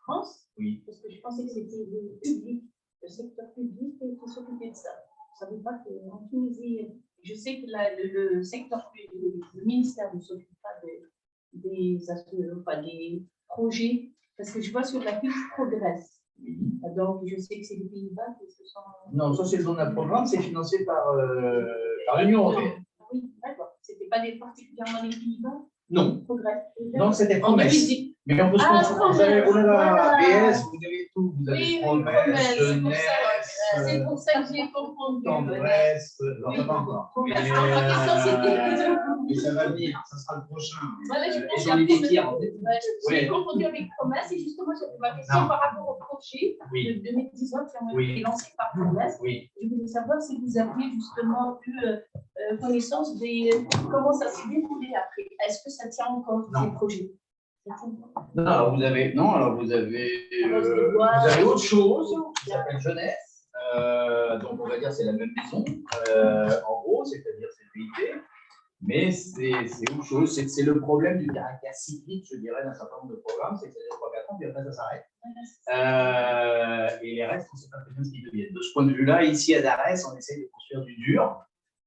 France, parce que je pensais que c'était le public, le secteur public qui s'occupait de ça. Je ne savais pas qu'en Tunisie, je sais que le secteur public, le ministère ne s'occupe pas des projets, parce que je vois sur la fiche Progress. Donc, je sais que c'est les Pays-Bas qui se sont.
Non, ça, c'est le zone d'un programme, c'est financé par l'Union européenne.
Oui, d'accord. Ce n'était pas particulièrement les Pays-Bas?
Non.
Progress.
Non, c'était promesse. Mais on peut se concentrer. Vous avez BS, vous avez tout. Vous avez promesse, jeunesse.
C'est pour ça que j'ai compris.
Tendresse. Non, pas encore. Mais ça va venir, ça sera le prochain.
Voilà, j'ai confondu avec promesse et justement, j'avais ma question par rapport au projet de 2019 qui ont été lancé par promesse. Je voulais savoir si vous aviez justement eu connaissance de comment ça s'est déroulé après. Est-ce que ça tient encore ces projets?
Non, alors vous avez autre chose qui s'appelle jeunesse. Donc on va dire c'est la même maison, en gros, c'est-à-dire c'est l'UIT, mais c'est autre chose. C'est le problème du caractère cyclique, je dirais, d'un certain nombre de programmes, c'est que ça dure 3-4 ans, puis après ça s'arrête. Et les restes, on ne sait pas très bien ce qu'ils deviennent. De ce point de vue-là, ici à Darès, on essaye de construire du dur,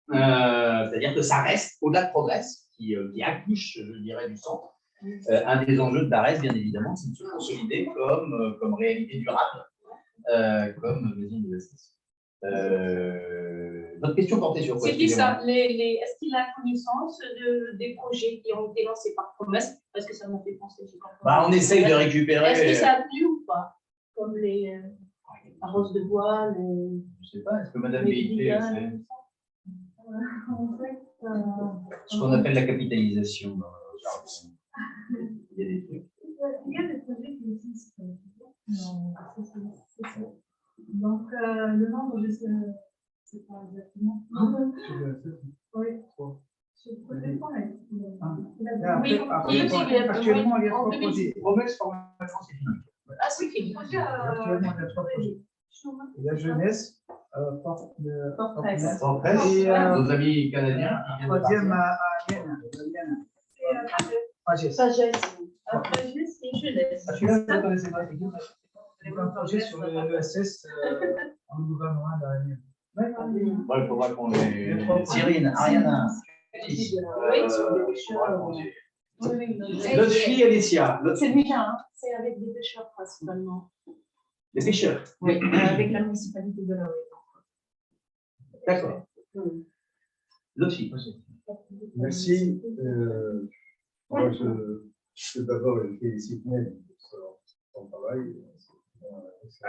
c'est-à-dire que ça reste au-delà de Progress, qui accouche, je dirais, du centre. Un des enjeux de Darès, bien évidemment, c'est de se consolider comme réalité durable, comme maison de l'ESS. Votre question portait sur quoi?
C'était ça. Est-ce qu'il a connaissance des projets qui ont été lancés par promesse? Parce que ça m'a fait penser.
On essaye de récupérer.
Est-ce que ça a plu ou pas? Comme les arroses de bois, je
ne sais pas, est-ce que Madame BIT sait ce qu'on appelle la capitalisation dans le jargon? Il y a des trucs.
Il y a des projets qui existent. Non, c'est ça. Donc, le nombre, je sais, c'est pas exactement. Oui. Je ne pas.
Actuellement, il y a 3 projets. Promesse, formation, c'est fini.
Ah, c'est fini.
Actuellement, il y a 3 projets. Il y a jeunesse,
Fortress, et nos amis canadiens.
Troisième à Vienne.
Sagesse. Et jeunesse.
Celui-là, vous ne connaissez pas. C'est un projet sur l'ESS en gouvernement d'Ariane.
Il faudra qu'on les. Cyrine, Ariana. L'autre fille, Alicia.
C'est déjà, c'est avec des pêcheurs principalement.
Les pêcheurs?
Oui, avec la municipalité de la
D'accord. L'autre fille.
Merci. Moi, je d'abord félicite Ned pour son travail. C'est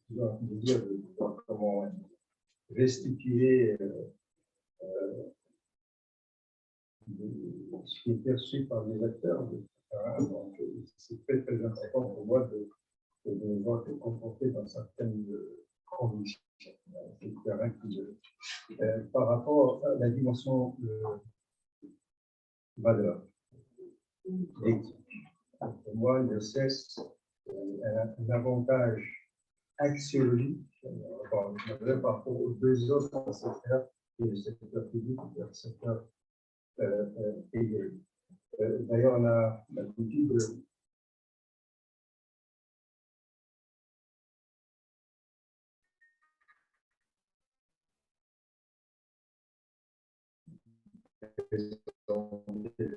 toujours un plaisir de voir comment restituer ce qui est perçu par les acteurs. Donc, c'est très, très important pour moi de voir que confronté dans certaines conditions. Par rapport à la dimension valeur. Pour moi, l'ESS a un avantage axiologique par rapport aux deux autres secteurs, qui est le secteur public et le secteur privé. D'ailleurs, on a l'habitude de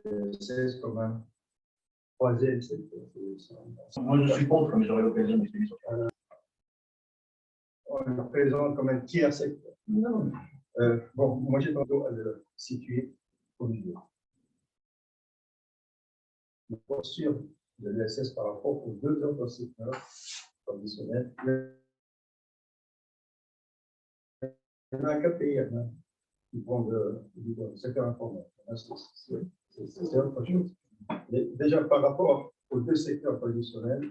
l'ESS comme un troisième secteur.
Moi, je suis contre, mais j'aurai l'occasion d'expliquer sur ça.
On le présente comme un tiers secteur. Non. Bon, moi, j'ai tendance à le situer au milieu. La posture de l'ESS par rapport aux deux autres secteurs traditionnels. Il y en a qu'un pays qui vont du secteur informel. C'est autre chose. Mais déjà, par rapport aux deux secteurs traditionnels,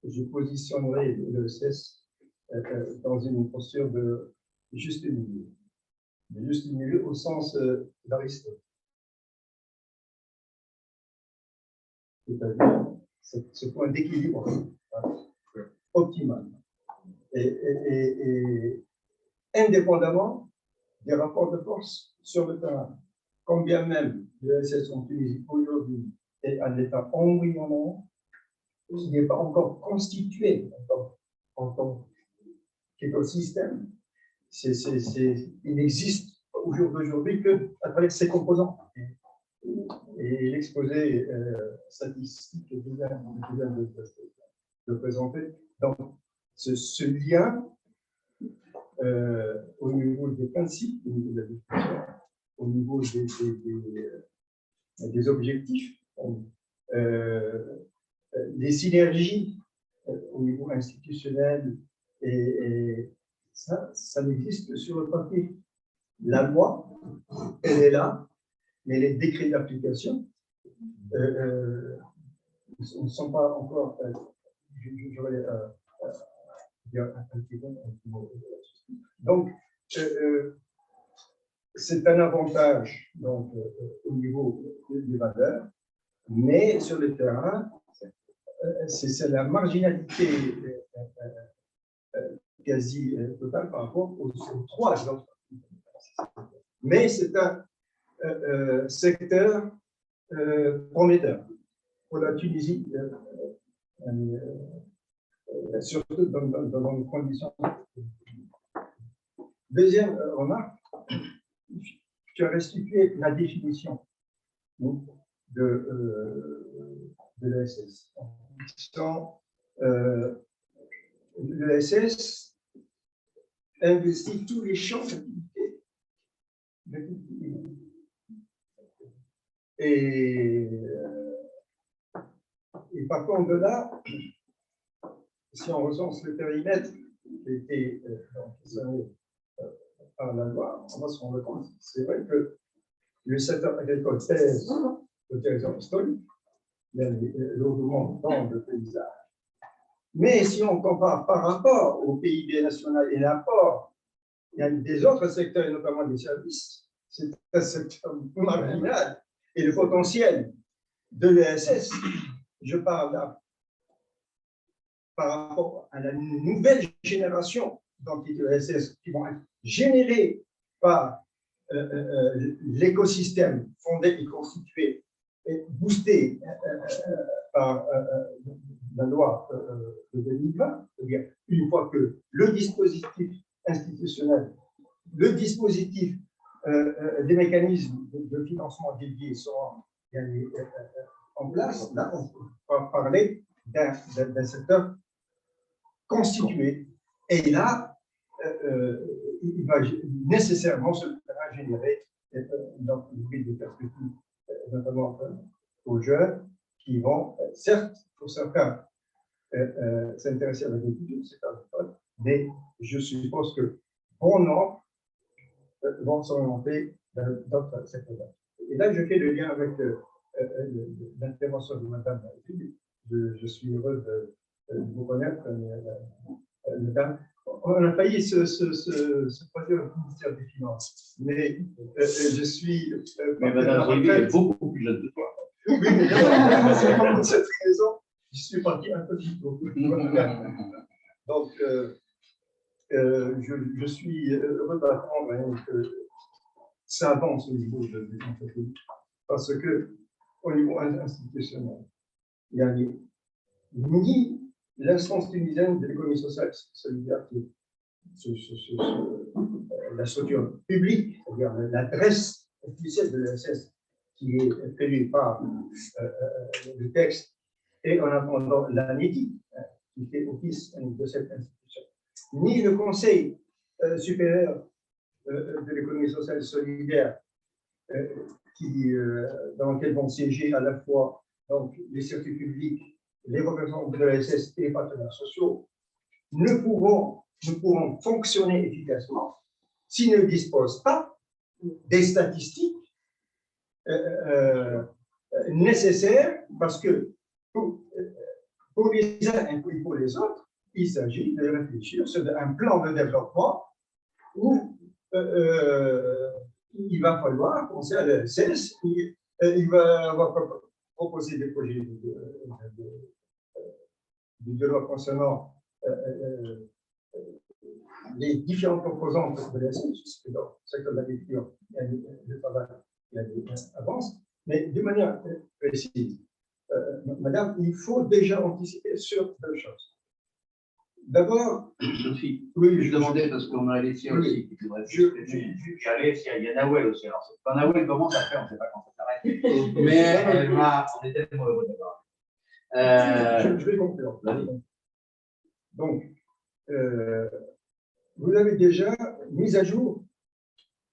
je positionnerai l'ESS dans une posture de juste milieu. De juste milieu au sens d'Aristote. C'est-à-dire ce point d'équilibre optimal. Et indépendamment des rapports de force sur le terrain. Quand bien même l'ESS en Tunisie aujourd'hui est un état embryonnaire, il n'est pas encore constitué en tant qu'écosystème. Il n'existe au jour d'aujourd'hui qu'à travers ses composants. Et l'exposé statistique que je viens de présenter. Donc, ce lien au niveau des principes, au niveau de la discussion, au niveau des objectifs, les synergies au niveau institutionnel, et ça n'existe que sur le papier. La loi, elle est là, mais les décrets d'application ne sont pas encore. J'aurais dire un petit mot. Donc, c'est un avantage donc, au niveau des valeurs, mais sur le terrain, c'est la marginalité quasi totale par rapport aux trois exemples. Mais c'est un secteur prometteur pour la Tunisie, surtout dans les conditions. Deuxième remarque, tu as restitué la définition de l'ESS. L'ESS investit tous les champs d'activité. Et partant de là, si on recense le périmètre qui était par la loi, on va se rendre compte. C'est vrai que le secteur agricole pèse le territoire historique, il y a l'augmentation de paysage. Mais si on compare par rapport au PIB national et l'apport, il y a des autres secteurs, et notamment des services, c'est un secteur marginal. Et le potentiel de l'ESS, je parle là, par rapport à la nouvelle génération d'entités ESS qui vont être générées par l'écosystème fondé et constitué et boosté par la loi de 2020, c'est-à-dire une fois que le dispositif institutionnel, le dispositif des mécanismes de financement dédiés seront en place, là on va parler d'un secteur constitué. Et là, il va nécessairement se générer dans des perspectives, notamment aux jeunes, qui vont, certes, pour certains, s'intéresser à l'agriculture, c'est pas le cas, mais je suppose que bon nombre vont s'orienter dans d'autres secteurs. Et là, je fais le lien avec l'intervention de Mme Philippe. Je suis heureux de vous connaître, Madame. On a failli se produire au ministère des Finances, mais je suis.
Mais Madame Philippe est beaucoup plus jeune que toi.
Oui, mais c'est pour cette raison, je suis parti un peu plus tôt. Donc, je suis heureux d'apprendre que ça avance au niveau des entreprises, parce qu'au niveau institutionnel, il n'y a ni l'instance tunisienne de l'économie sociale solidaire, qui est la structure publique, c'est-à-dire l'adresse officielle de l'ESS, qui est prévue par le texte, et en attendant la NETI, qui fait office de cette institution, ni le Conseil supérieur de l'économie sociale solidaire, dans lequel vont siéger à la fois donc, les circuits publics, les représentants de l'ESS et les partenaires sociaux, ne pourront fonctionner efficacement s'ils ne disposent pas des statistiques nécessaires, parce que pour les uns et pour les autres, il s'agit de réfléchir sur un plan de développement où il va falloir penser à l'ESS, il va proposer des projets de loi concernant les différentes composantes de l'ESS, dans le secteur de l'agriculture, le travail, il y a des avances, mais de manière précise. Madame, il faut déjà anticiper sur deux choses. D'abord,
Sophie,
oui,
je demandais parce qu'on a Alessia aussi qui voudrait. Il y a Nawel aussi. Alors, quand Nawel commence, après, on ne sait pas quand ça s'arrête. Mais on est tellement heureux d'avoir.
Je vais conclure. Donc, vous avez déjà mis à jour,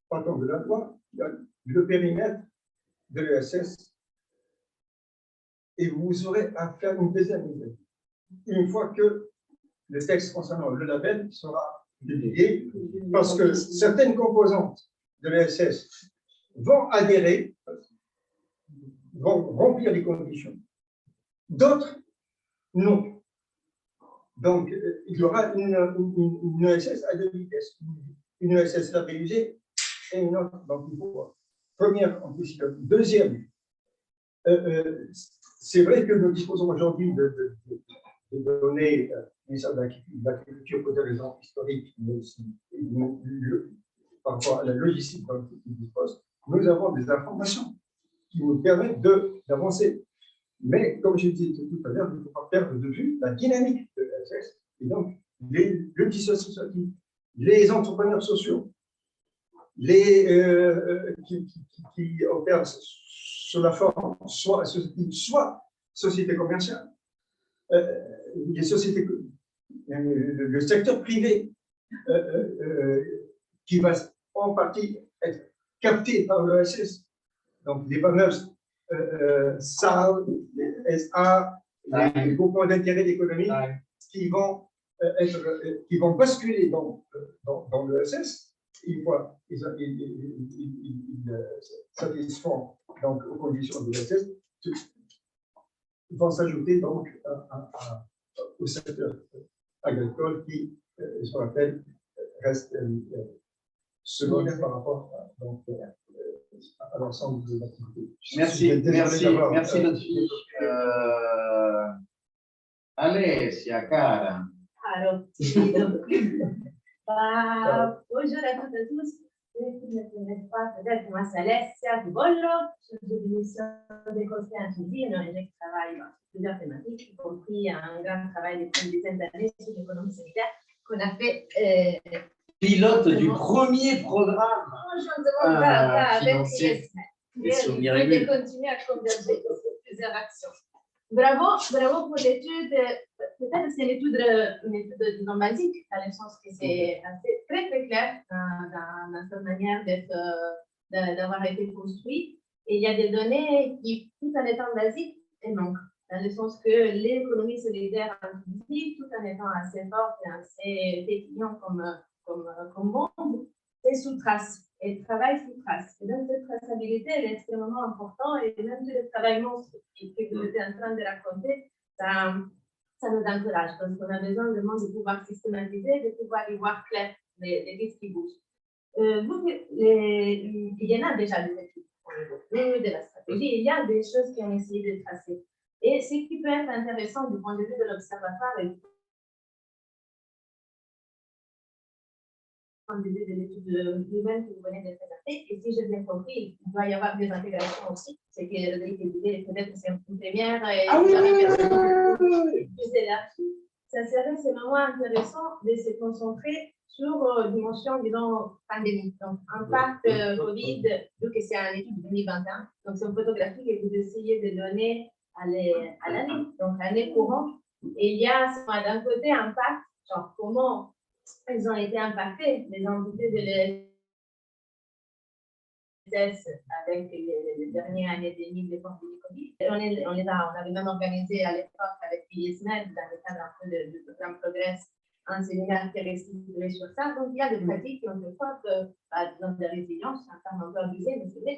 partant de la loi, le périmètre de l'ESS, et vous aurez à faire une deuxième mise à jour. Une fois que le texte concernant le label sera publié, parce que certaines composantes de l'ESS vont adhérer, vont remplir les conditions, d'autres non. Donc, il y aura une ESS à deux vitesses, une ESS labellisée et une autre. Donc, il faut première anticipation. Deuxième, c'est vrai que nous disposons aujourd'hui de données ministère de l'Agriculture pour des raisons historiques, mais aussi par rapport à la logistique dont ils disposent. Nous avons des informations qui nous permettent d'avancer. Mais, comme je disais tout à l'heure, il ne faut pas perdre de vue la dynamique de l'ESS, et donc le tissu associatif, les entrepreneurs sociaux, qui opèrent sous la forme soit société commerciale, les sociétés, le secteur privé, qui va en partie être capté par l'ESS. Donc, les fameuses SA, les groupements d'intérêt d'économie qui vont basculer dans l'ESS, une fois ils satisfont donc aux conditions de l'ESS, vont s'ajouter donc au secteur agricole qui, je rappelle, reste secondaire par rapport à l'ensemble des activités.
Merci Lotfi. Alessia, cara.
Bonjour à toutes et tous. Je ne connais pas, peut-être moi c'est Alessia Bollo. Je suis de l'émission des conseils en Tunisie. Je travaille sur plusieurs thématiques, y compris un grand travail depuis une dizaine d'années sur l'économie solidaire qu'on a fait.
Pilote du premier programme financier.
Je vais continuer à converger sur plusieurs actions. Bravo pour l'étude. Peut-être que c'est une étude disons, basique, dans le sens que c'est très très clair dans sa manière d'avoir été construit. Et il y a des données qui, tout en étant basiques, manquent. Dans le sens que l'économie solidaire en Tunisie, tout en étant assez forte et assez pétillant comme monde, c'est sous trace. Et travaille sous trace. Et donc, cette traçabilité, elle est extrêmement importante. Et même si le travail monstre que vous êtes en train de raconter, ça nous encourage. Parce qu'on a besoin vraiment de pouvoir systématiser, de pouvoir y voir clair les risques qui bougent. Il y en a déjà des études. de la stratégie. Il y a des choses qui ont essayé de tracer. Et ce qui peut être intéressant du point de vue de l'observatoire et du point de vue de l'étude humaine que vous venez de présenter, et si j'ai bien compris, il doit y avoir des intégrations aussi. C'est que Rodrigue disait, peut-être c'est une première et plus élargie. Ça serait vraiment intéressant de se concentrer sur dimension, disons, pandémique. Donc, impact Covid, vu que c'est une étude 2021, donc c'est une photographie que vous essayez de donner à l'année, donc l'année courante. Et il y a d'un côté impact, genre comment elles ont été impactées, les entités de l'ESS avec les dernières années 2000 de pandémie Covid. On avait même organisé à l'époque avec PISMED, dans le cadre un peu du programme Progress, un séminaire qui est structuré sur ça. Donc, il y a des pratiques qui ont fait preuve de résilience, c'est un terme un peu abusé, mais c'est vrai,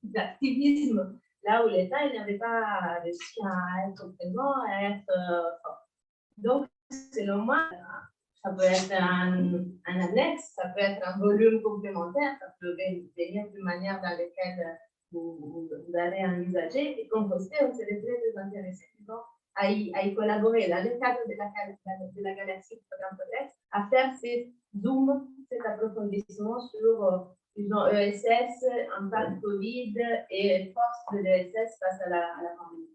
d'activisme, là où l'État n'avait pas réussi à être présent, à être fort. Donc, selon moi, ça peut être un annexe, ça peut être un volume complémentaire, ça peut venir d'une manière dans laquelle vous allez envisager et composter, on serait très intéressé à y collaborer dans le cadre de la galaxie du programme Progress, à faire ces zooms, cet approfondissement sur disons, ESS, impact Covid et force de l'ESS face à la pandémie.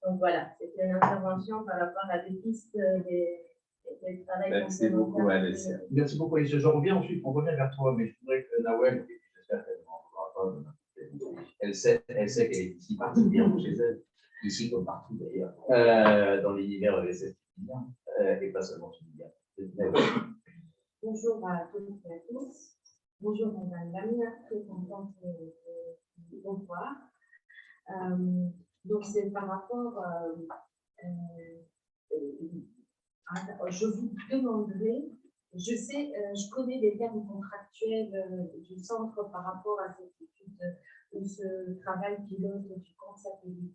Donc voilà, c'était une intervention par rapport à des pistes des travail.
Merci beaucoup, Alessia.
Merci beaucoup, Alice. Je reviens ensuite, on revient vers toi, mais je voudrais que Nawel, j'espère qu'elle ne m'en pas, elle sait qu'elle est ici particulièrement chez elle, ici comme partout d'ailleurs, dans l'univers ESS et pas seulement chez l'univers.
Bonjour à toutes et à tous. Bonjour Madame Lamia, très contente de vous voir. Donc c'est par rapport je vous demanderai, je sais, je connais les termes contractuels du centre par rapport à cette étude ou ce travail pilote du camp satellite.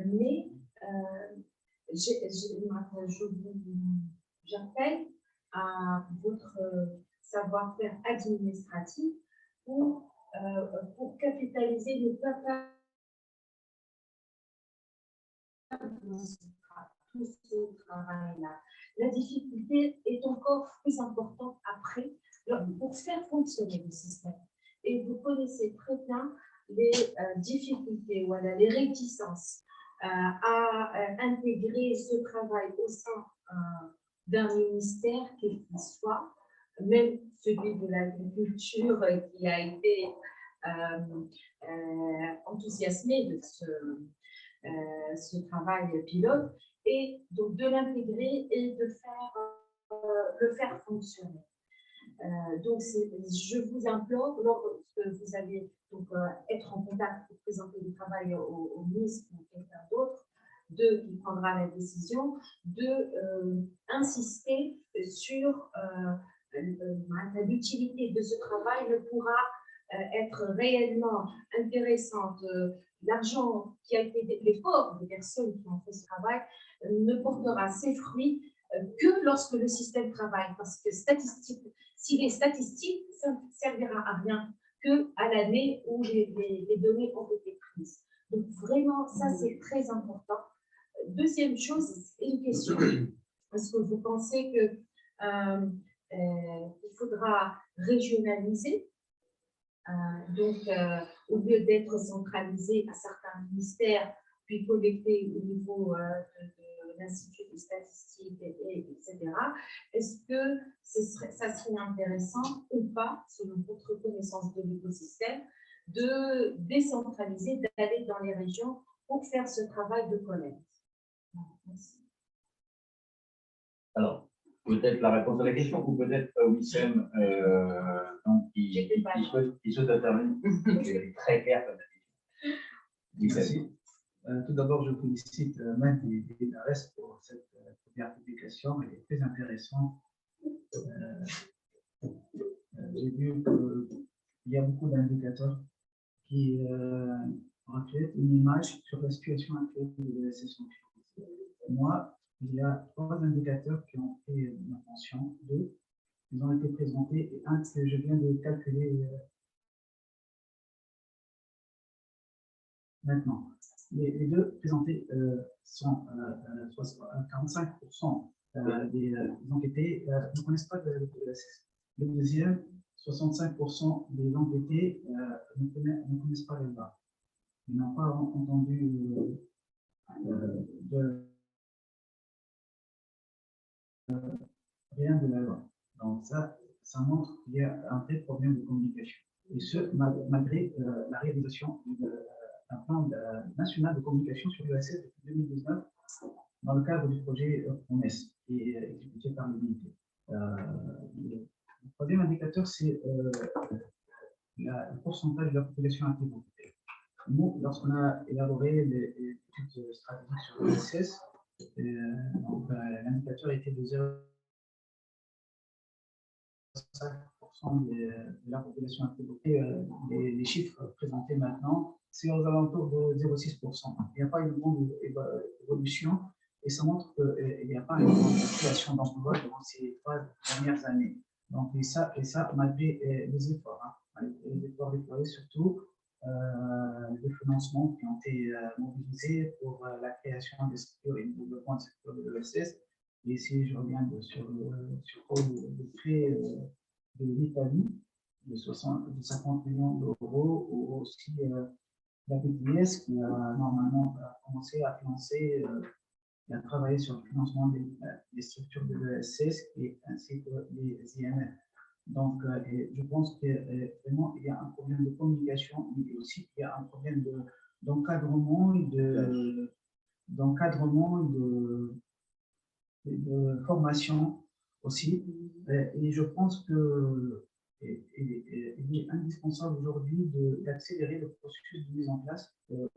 Mais j'appelle à votre savoir-faire administratif pour capitaliser le papa tout ce travail-là. La difficulté est encore plus importante après pour faire fonctionner le système. Et vous connaissez très bien les difficultés, voilà, les réticences à intégrer ce travail au sein d'un ministère, quel qu'il soit, même celui de l'agriculture qui a été enthousiasmé de ce travail pilote, et donc de l'intégrer et de le faire fonctionner. Donc, je vous implore, lorsque vous allez donc, être en contact pour présenter le travail au ministre ou quelqu'un d'autre, qui prendra la décision, insister sur l'utilité de ce travail ne pourra être réellement intéressante. L'argent qui a été, l'effort des personnes qui ont fait ce travail ne portera ses fruits que lorsque le système travaille, parce que s'il est statistique, ça ne servira à rien qu'à l'année où les données ont été prises. Donc vraiment, ça c'est très important. Deuxième chose, une question. Est-ce que vous pensez qu'il faudra régionaliser au lieu d'être centralisé à certains ministères, puis collecté au niveau de l'Institut de statistique, etc. Est-ce que ça serait intéressant ou pas, selon votre connaissance de l'écosystème, de décentraliser, d'aller dans les régions pour faire ce travail de collecte? Merci.
Alors, peut-être la réponse à la question, ou peut-être Wissem, qui souhaite intervenir. C'est très clair comme question.
Merci. Tout d'abord, je félicite Matt et Dares pour cette première publication. Elle est très intéressante. J'ai vu qu'il y a beaucoup d'indicateurs qui reflètent une image sur la situation actuelle de la session. Moi, il y a 3 indicateurs qui ont fait ma attention. 2, ils ont été présentés et un que je viens de calculer maintenant. Les deux présentés sont 45% des enquêtés ne connaissent pas de l'ESS. Le deuxième, 65% des enquêtés ne connaissent pas le loi. Ils n'ont pas entendu rien de la loi. Donc ça montre qu'il y a un vrai problème de communication. Et ce, malgré la réalisation d'un plan national de communication sur l'ESS depuis 2019 dans le cadre du projet PROMES qui est exécuté par l'unité. Le troisième indicateur, c'est le pourcentage de la population active. Nous, lorsqu'on a élaboré les études stratégiques sur l'ESS, l'indicateur était de 0,5% de la population active. Les chiffres présentés maintenant, c'est aux alentours de 0,6%. Il n'y a pas une grande évolution et ça montre qu'il n'y a pas une grande création d'emplois durant ces 3 dernières années. Donc, et ça malgré les efforts, les efforts déployés surtout. De financements qui ont été mobilisés pour la création des structures et le développement du secteur de l'ESS. Et ici, je reviens sur le prêt de l'Italie de 50 millions d'euros, ou aussi la BTS qui a normalement commencé à financer et à travailler sur le financement des structures de l'ESS ainsi que les IMF. Donc, je pense que vraiment, il y a un problème de communication, mais aussi il y a un problème d'encadrement et de formation aussi. Et je pense qu'il est indispensable aujourd'hui d'accélérer le processus de mise en place de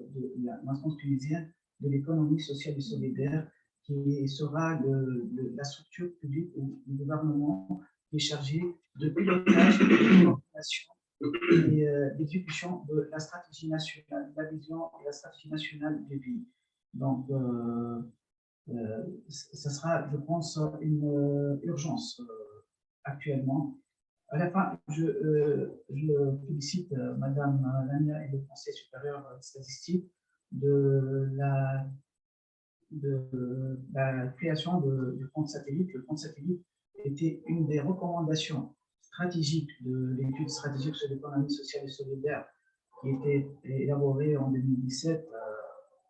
l'instance tunisienne de l'économie sociale et solidaire, qui sera la structure publique ou le gouvernement qui est chargé de pilotage, de coordination et d'exécution de la stratégie nationale, la vision et la stratégie nationale du pays. Donc, ce sera, je pense, une urgence actuellement. À la fin, je félicite Madame Lamia et le Conseil supérieur statistique de la création du compte satellite. Le compte satellite était une des recommandations stratégiques de l'étude stratégique sur l'économie sociale et solidaire qui était élaborée en 2017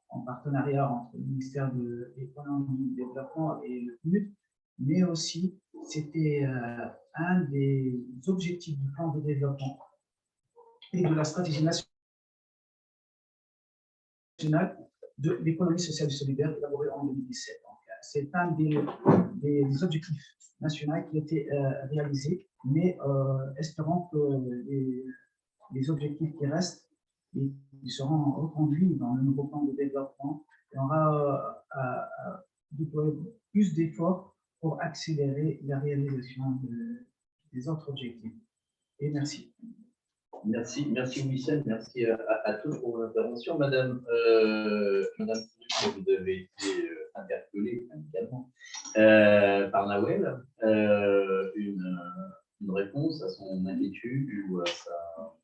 en partenariat entre le ministère de l'économie, du développement et le PNUD, mais aussi c'était un des objectifs du plan de développement et de la stratégie nationale de l'économie sociale et solidaire élaborée en 2017. C'est un des objectifs nationaux qui a été réalisé, mais espérons que les objectifs qui restent ils seront reconduits dans le nouveau plan de développement et on aura à déployer plus d'efforts pour accélérer la réalisation des autres objectifs. Et merci.
Merci Wissem, merci à tous pour vos interventions. Madame, vous avez été interpellée également par Nawel. Une réponse à son inquiétude ou à sa...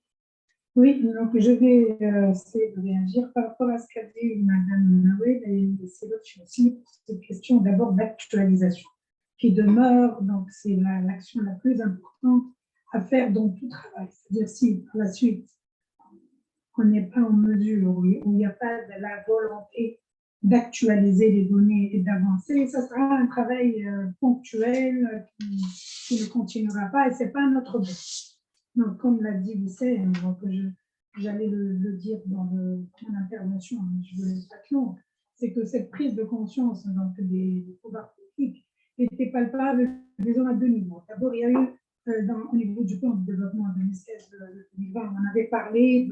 Oui, donc je vais essayer de réagir par rapport à ce qu'a dit Madame Nawel et c'est l'autre aussi pour cette question d'abord d'actualisation qui demeure, donc c'est l'action la plus importante à faire dans tout travail. C'est-à-dire si par la suite on n'est pas en mesure, où il n'y a pas de la volonté d'actualiser les données et d'avancer, ça sera un travail ponctuel qui ne continuera pas et ce n'est pas notre but. Donc, comme l'a dit Wissem, j'allais le dire dans mon intervention, mais je ne vous laisse pas clore, c'est que cette prise de conscience donc, des pouvoirs politiques était palpable, disons, à deux niveaux. D'abord, il y a eu, au niveau du plan de développement en 2016-2020, on avait parlé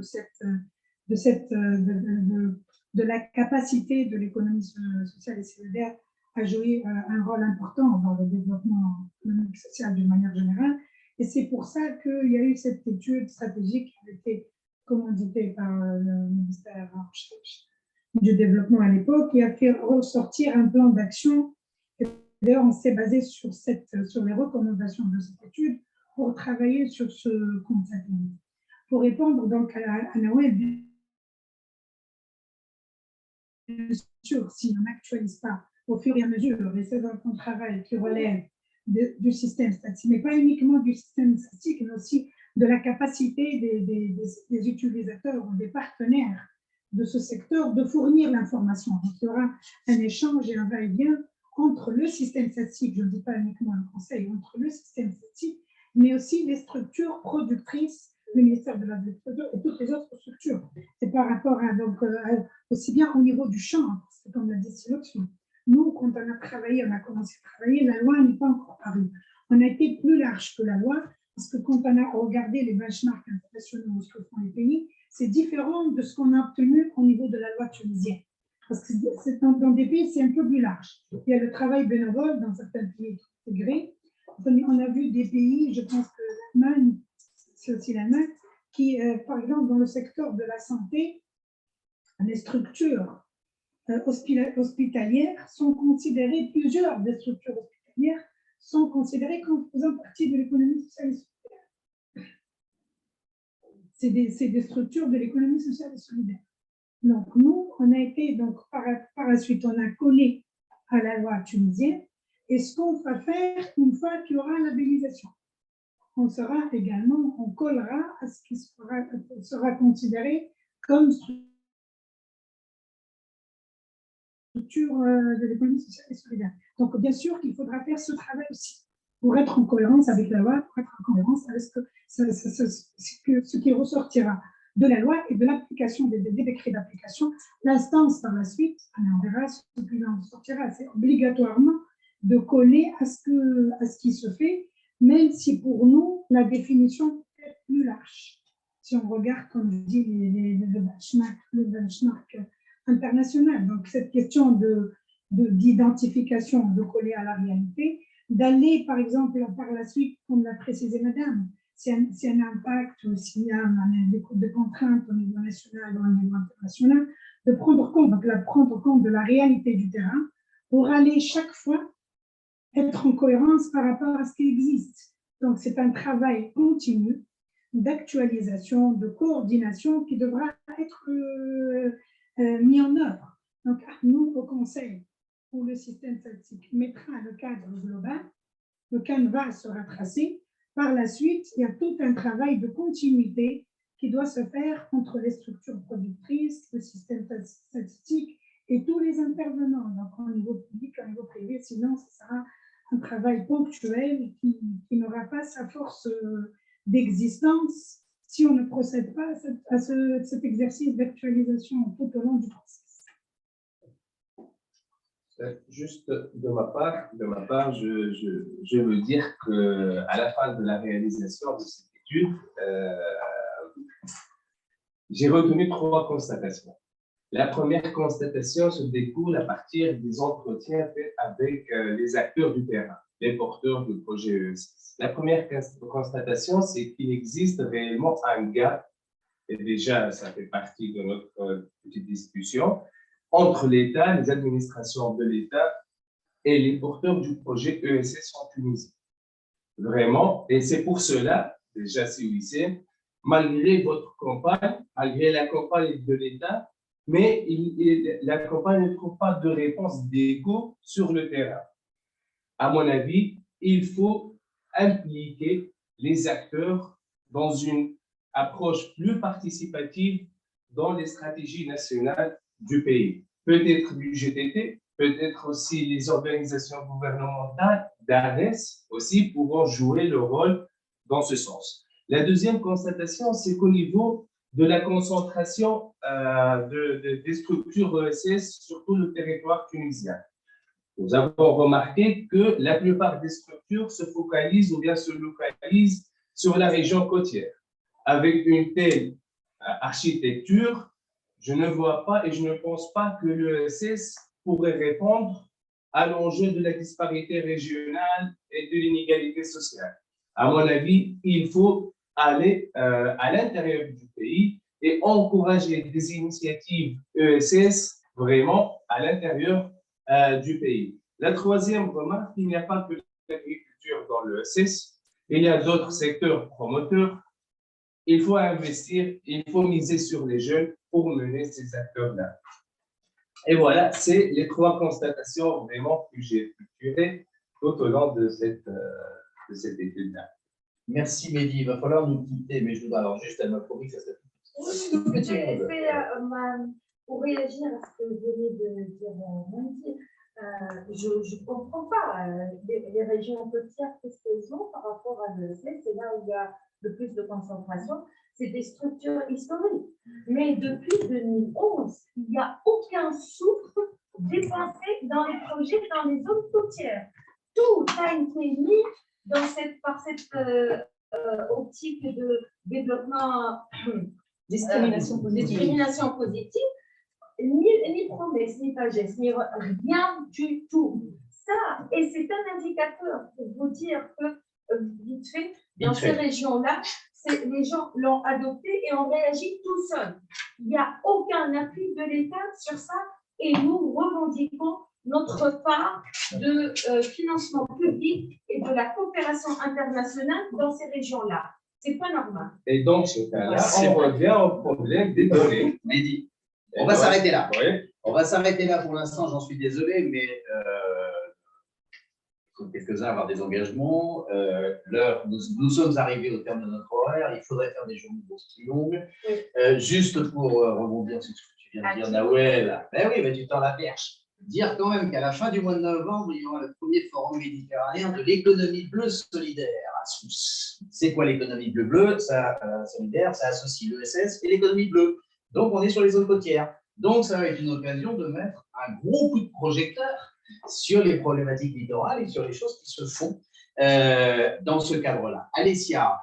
de la capacité de l'économie sociale et solidaire à jouer un rôle important dans le développement économique et social d'une manière générale. Et c'est pour ça qu'il y a eu cette étude stratégique qui a été commanditée par le ministère du Développement à l'époque, qui a fait ressortir un plan d'action. D'ailleurs, on s'est basé sur les recommandations de cette étude pour travailler sur ce compte satellite. Pour répondre donc à Nawel, sûr, si on n'actualise pas au fur et à mesure les séances de travail qui relèvent du système statistique, mais pas uniquement du système statistique, mais aussi de la capacité des utilisateurs ou des partenaires de ce secteur de fournir l'information. Donc, il y aura un échange et un va-et-vient entre le système statistique, je ne dis pas uniquement le conseil, entre le système statistique, mais aussi les structures productrices, le ministère de l'Agriculture et toutes les autres structures. C'est par rapport à, donc, aussi bien au niveau du champ, parce que comme l'a dit Silox, nous, quand on a travaillé, on a commencé à travailler, la loi n'est pas encore parue. On a été plus large que la loi, parce que quand on a regardé les benchmarks internationaux, ce que font les pays, c'est différent de ce qu'on a obtenu au niveau de la loi tunisienne. Parce que dans des pays, c'est un peu plus large. Il y a le travail bénévole dans certains pays intégrés. On a vu des pays, je pense que l'Allemagne, c'est aussi l'Allemagne, qui, par exemple, dans le secteur de la santé, les structures hospitalières sont considérées, plusieurs des structures hospitalières sont considérées comme faisant partie de l'économie sociale et solidaire. C'est des structures de l'économie sociale et solidaire. Donc, nous, on a été, donc, par la suite, on a collé à la loi tunisienne. Et ce qu'on va faire une fois qu'il y aura labellisation, on sera également, on collera à ce qui sera considéré comme structure de l'économie sociale et solidaire. Donc, bien sûr qu'il faudra faire ce travail aussi pour être en cohérence avec la loi, pour être en cohérence avec ce qui ressortira de la loi et de l'application des décrets d'application. L'instance, par la suite, on verra ce qui en sortira. C'est obligatoirement de coller à ce qui se fait, même si pour nous, la définition est plus large. Si on regarde, comme je dis, le benchmark international. Donc, cette question d'identification, de coller à la réalité, d'aller, par exemple, par la suite, comme l'a précisé Madame, s'il y a un impact ou s'il y a des contraintes au niveau national ou au niveau international, de prendre compte de la réalité du terrain pour aller chaque fois être en cohérence par rapport à ce qui existe. Donc, c'est un travail continu d'actualisation, de coordination qui devra être mis en œuvre. Donc, nous, au Conseil, pour le système statistique, mettra le cadre global, le canevas sera tracé. Par la suite, il y a tout un travail de continuité qui doit se faire entre les structures productrices, le système statistique et tous les intervenants, donc au niveau public, au niveau privé, sinon ce sera un travail ponctuel qui n'aura pas sa force d'existence si on ne procède pas à cet exercice d'actualisation tout au long du processus.
Juste de ma part, je veux dire qu'à la fin de la réalisation de cette étude, j'ai retenu 3 constatations. La première constatation se découle à partir des entretiens faits avec les acteurs du terrain, les porteurs du projet ESS. La première constatation, c'est qu'il existe réellement un gap, et déjà ça fait partie de notre petite discussion, entre l'État, les administrations de l'État et les porteurs du projet ESS en Tunisie. Vraiment, et c'est pour cela, déjà COIC, malgré votre campagne, malgré la campagne de l'État, mais la campagne ne trouve pas de réponse d'écho sur le terrain. À mon avis, il faut impliquer les acteurs dans une approche plus participative dans les stratégies nationales du pays. Peut-être du GTT, peut-être aussi les organisations gouvernementales, d'ARES aussi pourront jouer le rôle dans ce sens. La deuxième constatation, c'est qu'au niveau de la concentration des structures ESS sur tout le territoire tunisien. Nous avons remarqué que la plupart des structures se focalisent ou bien se localisent sur la région côtière. Avec une telle architecture, je ne vois pas et je ne pense pas que l'ESS pourrait répondre à l'enjeu de la disparité régionale et de l'inégalité sociale. À mon avis, il faut aller à l'intérieur du pays et encourager des initiatives ESS vraiment à l'intérieur du pays. La troisième remarque, il n'y a pas que l'agriculture dans l'ESS, il y a d'autres secteurs promoteurs. Il faut investir, il faut miser sur les jeunes pour mener ces acteurs-là. Et voilà, c'est les 3 constatations vraiment que j'ai structurées tout au long de cette étude-là.
Merci Mehdi, il va falloir nous quitter, mais je voudrais alors juste, elle m'a promis que ça serait tout petit monde.
Pour réagir à ce que vous venez de dire, Wendy, je ne comprends pas les régions côtières, qu'est-ce qu'elles ont par rapport à l'ESS, c'est là où il y a le plus de concentration, c'est des structures historiques. Mais depuis 2011, il n'y a aucun souffle dépensé dans les projets dans les zones côtières. Tout a été mis par cette optique de développement, discrimination positive, ni promesse, ni pagesse, ni rien du tout. Ça, et c'est un indicateur pour vous dire que, vite fait, dans ces régions-là, les gens l'ont adopté et ont réagi tout seuls. Il n'y a aucun appui de l'État sur ça et nous revendiquons notre part de financement public et de la coopération internationale dans ces régions-là. C'est pas normal.
Et donc, ce cas-là, on revient au problème des données.
Mehdi, on va s'arrêter là.
Oui.
On va s'arrêter là pour l'instant, j'en suis désolé, mais il faut quelques-uns avoir des engagements. Nous sommes arrivés au terme de notre horaire, il faudrait faire des journées plus longues. Juste pour rebondir sur ce que tu viens de dire, Nawel, ben oui, mais tu tends la perche. Dire quand même qu'à la fin du mois de novembre, il y aura le premier forum méditerranéen de l'économie bleue solidaire à Sousse. C'est quoi l'économie bleue solidaire? Ça associe l'ESS et l'économie bleue. Donc, on est sur les zones côtières. Donc, ça va être une occasion de mettre un gros coup de projecteur sur les problématiques littorales et sur les choses qui se font dans ce cadre-là. Alessia,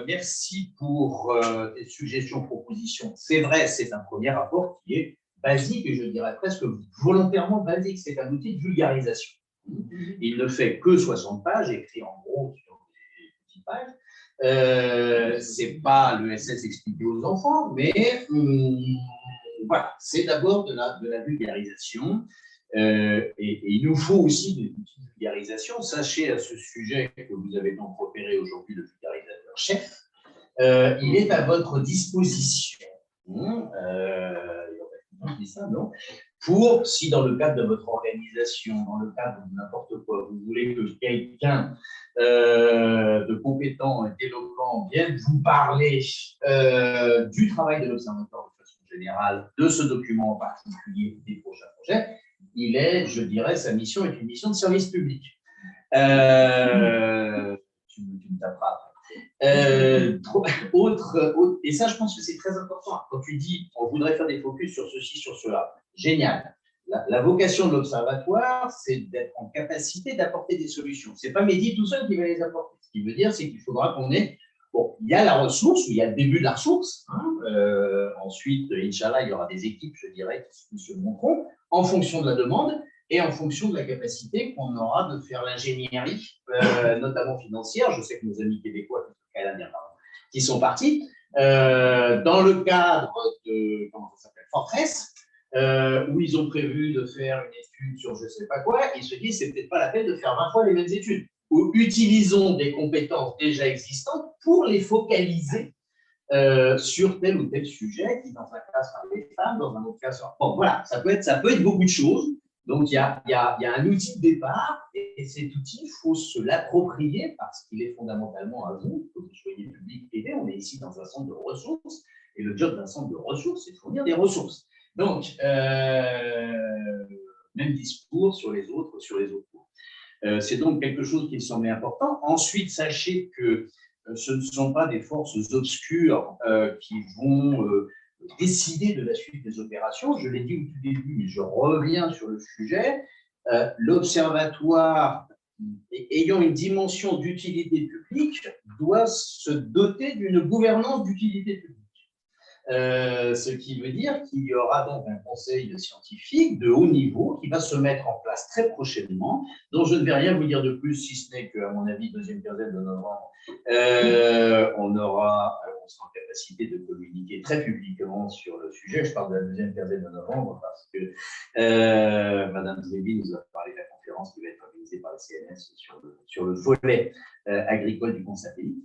merci pour tes suggestions, propositions. C'est vrai, c'est un premier rapport qui est basique et je dirais presque volontairement basique. C'est un outil de vulgarisation. Il ne fait que 60 pages, écrit en gros sur des petites pages. C'est pas l'ESS expliqué aux enfants, mais voilà, c'est d'abord de la vulgarisation. Et il nous faut aussi des outils de vulgarisation. Sachez à ce sujet que vous avez donc repéré aujourd'hui le vulgarisateur chef. Il est à votre disposition. Non, pour, si dans le cadre de votre organisation, dans le cadre de n'importe quoi, vous voulez que quelqu'un de compétent et d'éloquent vienne vous parler du travail de l'Observatoire de façon générale, de ce document en particulier, des prochains projets, il est, je dirais, sa mission est une mission de service public. Tu me taperas après. Et ça, je pense que c'est très important. Quand tu dis on voudrait faire des focus sur ceci, sur cela, génial. La vocation de l'Observatoire, c'est d'être en capacité d'apporter des solutions. Ce n'est pas Mehdi tout seul qui va les apporter. Ce qui veut dire, c'est qu'il faudra qu'on ait. Bon, il y a la ressource, il y a le début de la ressource. Ensuite, Inch'Allah, il y aura des équipes, je dirais, qui se montreront en fonction de la demande et en fonction de la capacité qu'on aura de faire l'ingénierie, notamment financière. Je sais que nos amis québécois, qui sont partis, dans le cadre de, comment ça s'appelle, Fortress, où ils ont prévu de faire une étude sur je ne sais pas quoi, ils se disent c'est peut-être pas la peine de faire 20 fois les mêmes études. Ou utilisons des compétences déjà existantes pour les focaliser sur tel ou tel sujet, qui dans un cas sera les femmes, dans un autre cas sera… Bon, voilà, ça peut être beaucoup de choses. Donc, il y a un outil de départ, et cet outil, il faut se l'approprier parce qu'il est fondamentalement à vous, que vous soyez public, privé. On est ici dans un centre de ressources, et le job d'un centre de ressources, c'est de fournir des ressources. Donc, même discours sur les autres cours. C'est donc quelque chose qui me semblait important. Ensuite, sachez que ce ne sont pas des forces obscures qui vont décider de la suite des opérations. Je l'ai dit au tout début, mais je reviens sur le sujet. L'Observatoire, ayant une dimension d'utilité publique, doit se doter d'une gouvernance d'utilité publique. Ce qui veut dire qu'il y aura donc un conseil scientifique de haut niveau qui va se mettre en place très prochainement, dont je ne vais rien vous dire de plus, si ce n'est qu'à mon avis, deuxième quinzaine de novembre, on sera en capacité de communiquer très publiquement sur le sujet. Je parle de la deuxième quinzaine de novembre parce que Madame Zébi nous a parlé de la conférence qui va être organisée par le CNS sur le volet agricole du Conseil.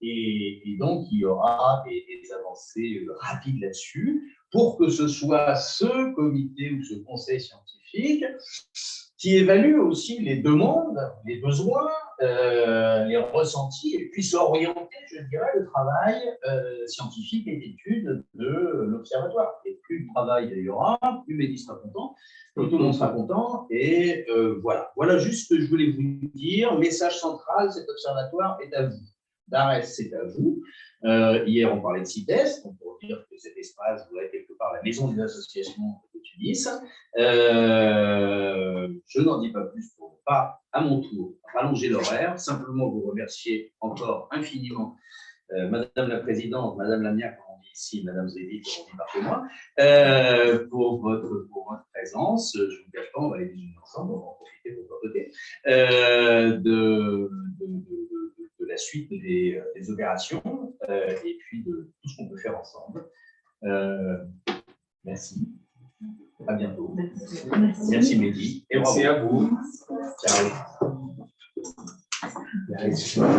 Et donc, il y aura des avancées rapides là-dessus. pour que ce soit ce comité ou ce conseil scientifique qui évalue aussi les demandes, les besoins, les ressentis, et puisse orienter, je dirais, le travail scientifique et d'études de l'Observatoire. Et plus de travail il y aura, plus Mehdi sera content, plus tout le monde sera content, et voilà. Voilà juste ce que je voulais vous dire. Message central, cet observatoire est à vous. Dares, c'est à vous. Hier, on parlait de CITES, on pourrait dire que cet espace, vous avez quelque part la maison des associations de Tunis. Je n'en dis pas plus pour ne pas, à mon tour, rallonger l'horaire. Simplement vous remercier encore infiniment, Madame la Présidente, Madame Lamia, comme on dit ici, Madame Zédi, comme on dit par chez moi, pour votre présence. Je ne vous cache pas, on va aller déjeuner ensemble, on va en profiter pour papoter. De la suite des opérations et puis de tout ce qu'on peut faire ensemble. Merci. À bientôt. Merci Mehdi. Et
merci à vous.
Ciao.